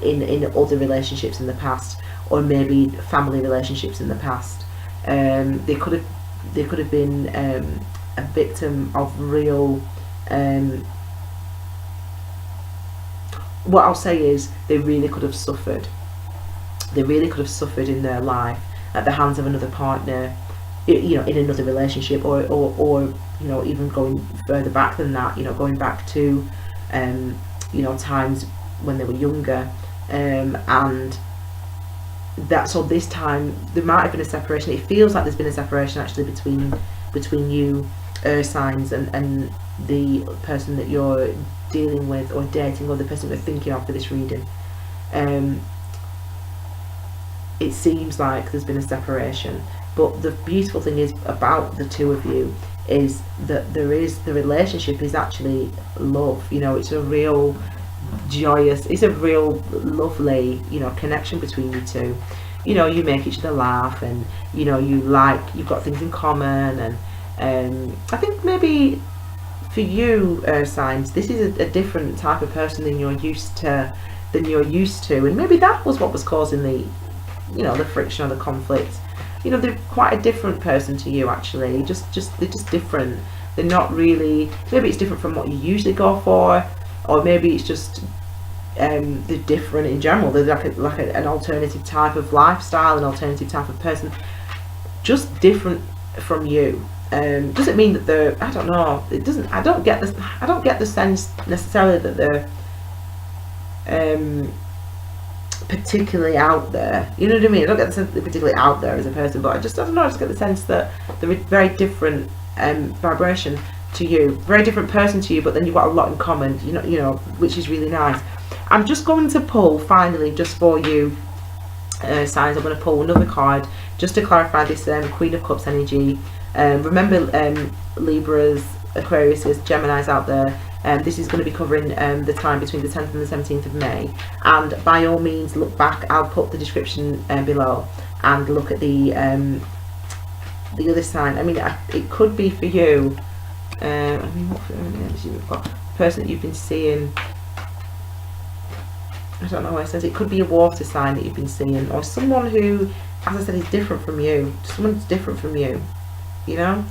in other relationships in the past, or maybe family relationships in the past. They could have been a victim of real. What I'll say is they really could have suffered. They really could have suffered in their life at the hands of another partner, you know, in another relationship, or you know, even going further back than that, you know, going back to you know, times when they were younger, and that, so this time there might have been a separation. It feels like there's been a separation actually between you, earth signs, and the person that you're dealing with or dating, or the person we're thinking of for this reading. It seems like there's been a separation, but the beautiful thing is about the two of you is that the relationship is actually love. You know, it's a real joyous, it's a real lovely, you know, connection between you two. You know, you make each other laugh, and you know, you've got things in common, and I think maybe for you, earth signs, this is a different type of person than you're used to, and maybe that was what was causing the, you know, the friction or the conflict. You know, they're quite a different person to you actually. They're just different. They're not really, maybe it's different from what you usually go for, or maybe it's just they're different in general. They're like an alternative type of lifestyle, an alternative type of person, just different from you. Doesn't mean that they're, I don't know, it doesn't, I don't get the sense necessarily that they're particularly out there, you know what I mean? I don't get the sense that they're particularly out there as a person, but I don't know, I just get the sense that they're a very different vibration to you, very different person to you, but then you've got a lot in common, you know, which is really nice. I'm just going to pull finally, just for you, signs, I'm going to pull another card just to clarify this Queen of Cups energy. Remember, Libras, Aquariuses, Geminis out there, this is going to be covering the time between the 10th and the 17th of May, and by all means look back, I'll put the description below, and look at the other sign. I mean, it could be for you, I mean, what energy we've got, person that you've been seeing, I don't know what it says. It could be a water sign that you've been seeing, or someone who, as I said, is different from you. Someone's different from you, you know.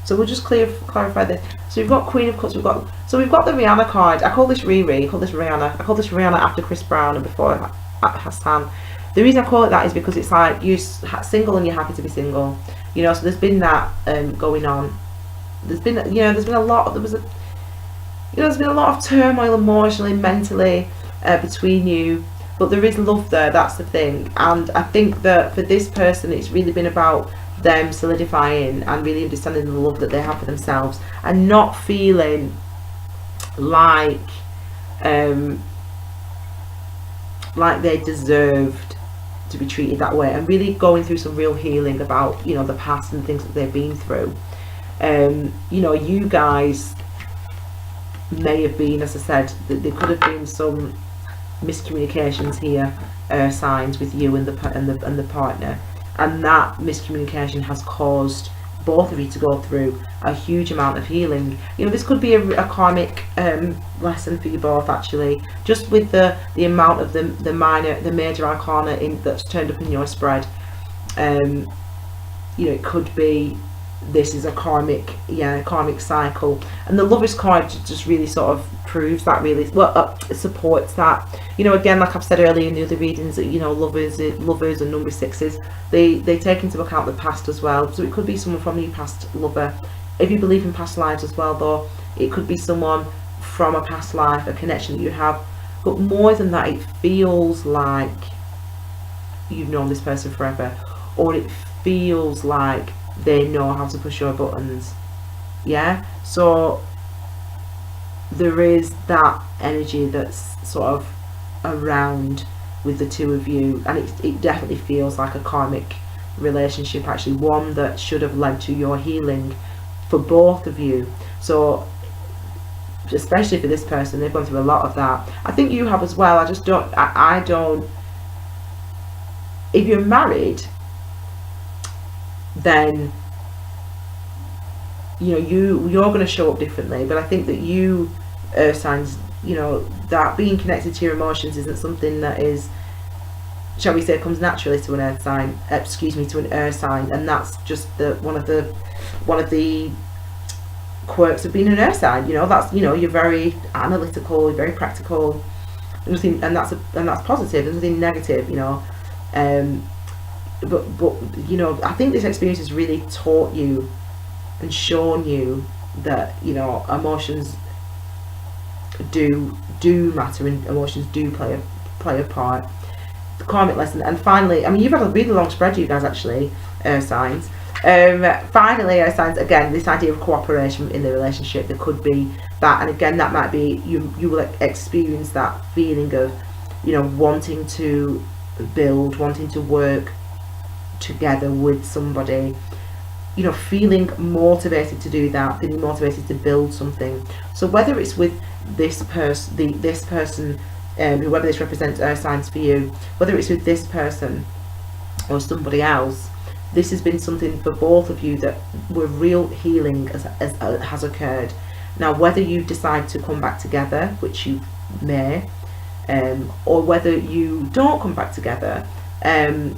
So we'll just clarify this. So we've got Queen of Cups. We've got the Rihanna card. I call this Riri. I call this Rihanna. I call this Rihanna after Chris Brown and before Hassan. The reason I call it that is because it's like you're single and you're happy to be single. You know. So there's been that going on. There's been a lot. There's been a lot of turmoil emotionally, mentally, between you, but there is love there. That's the thing. And I think that for this person, it's really been about them solidifying and really understanding the love that they have for themselves, and not feeling like they deserved to be treated that way, and really going through some real healing about, you know, the past and things that they've been through. You know, you guys may have been, as I said, that there could have been some miscommunications here, signs with you and the partner, and that miscommunication has caused both of you to go through a huge amount of healing. You know, this could be a karmic lesson for you both actually, just with the amount of the major arcana that's turned up in your spread. You know, it could be this is a karmic cycle, and the Lovers card just really sort of proves that, really well, supports that. You know, again, like I've said earlier in the other readings, that, you know, lovers and number sixes, they take into account the past as well. So it could be someone from your past lover. If you believe in past lives as well, though, it could be someone from a past life, a connection that you have. But more than that, it feels like you've known this person forever, or it feels like they know how to push your buttons. Yeah, so there is that energy that's sort of around with the two of you, and it definitely feels like a karmic relationship, actually, one that should have led to your healing for both of you. So especially for this person, they've gone through a lot of that. I think you have as well. I don't, if you're married, then, you know, you're going to show up differently. But I think that you, earth signs, you know, that being connected to your emotions isn't something that is shall we say, comes naturally to an earth sign, to an earth sign, and that's just one of the quirks of being an earth sign. You know, that's, you know, you're very analytical, you're very practical, nothing, and that's positive. There's nothing negative, you know. But you know, I think this experience has really taught you and shown you that, you know, emotions do matter, and emotions do play a part. The karmic lesson. And finally, I mean, you've had a really long spread, you guys, actually, earth signs. Finally, earth signs, again, this idea of cooperation in the relationship. There could be that, and again, that might be you will experience that feeling of, you know, wanting to build, wanting to work together with somebody, you know, feeling motivated to do that, feeling motivated to build something. So whether it's with this person, whoever this represents, earth signs for you, whether it's with this person or somebody else, this has been something for both of you that where real healing has occurred. Now, whether you decide to come back together, which you may, or whether you don't come back together, and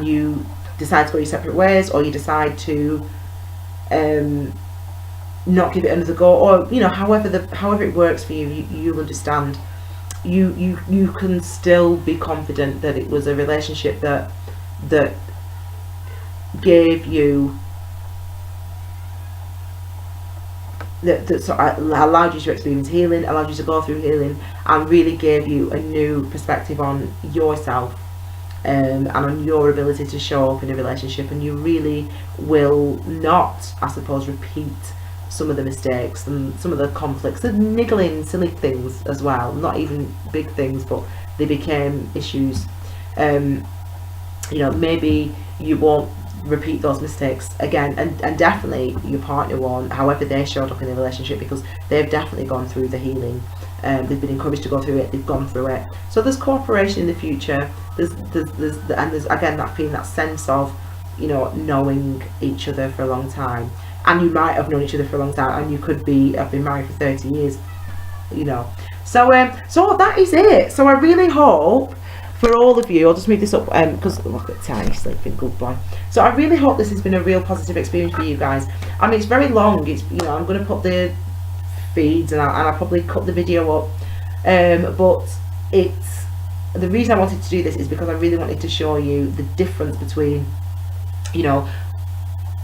you decide to go your separate ways, or you decide to not give it another go, or, you know, however it works for you, you'll understand. You can still be confident that it was a relationship that gave you, that sort of allowed you to experience healing, allowed you to go through healing, and really gave you a new perspective on yourself, and on your ability to show up in a relationship. And you really will not, I suppose, repeat some of the mistakes and some of the conflicts, the niggling silly things as well, not even big things, but they became issues. You know, maybe you won't repeat those mistakes again, and definitely your partner won't, however they showed up in the relationship, because they've definitely gone through the healing. They've been encouraged to go through it, they've gone through it. So there's cooperation in the future, there's again that feeling, that sense of, you know, knowing each other for a long time. And you might have known each other for a long time, and you could have been married for 30 years, you know. So that is it. So I really hope for all of you, I'll just move this up, because look at Tiny sleeping, good boy. So I really hope this has been a real positive experience for you guys. I mean, it's very long, it's, you know, I'm going to put the feeds, and I'll probably cut the video up, but it's, the reason I wanted to do this is because I really wanted to show you the difference between, you know,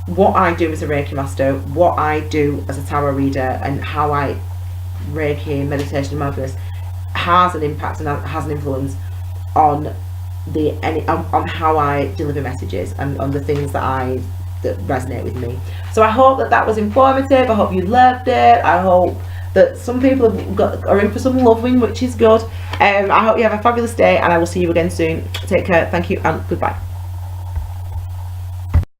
what I do as a Reiki Master, what I do as a tarot reader, and how I Reiki, meditation and mindfulness has an impact and has an influence on on how I deliver messages, and on the things that resonate with me. So I hope that was informative. I hope you loved it. I hope that some people are in for some loving, which is good. I hope you have a fabulous day, and I will see you again soon. Take care, thank you, and goodbye.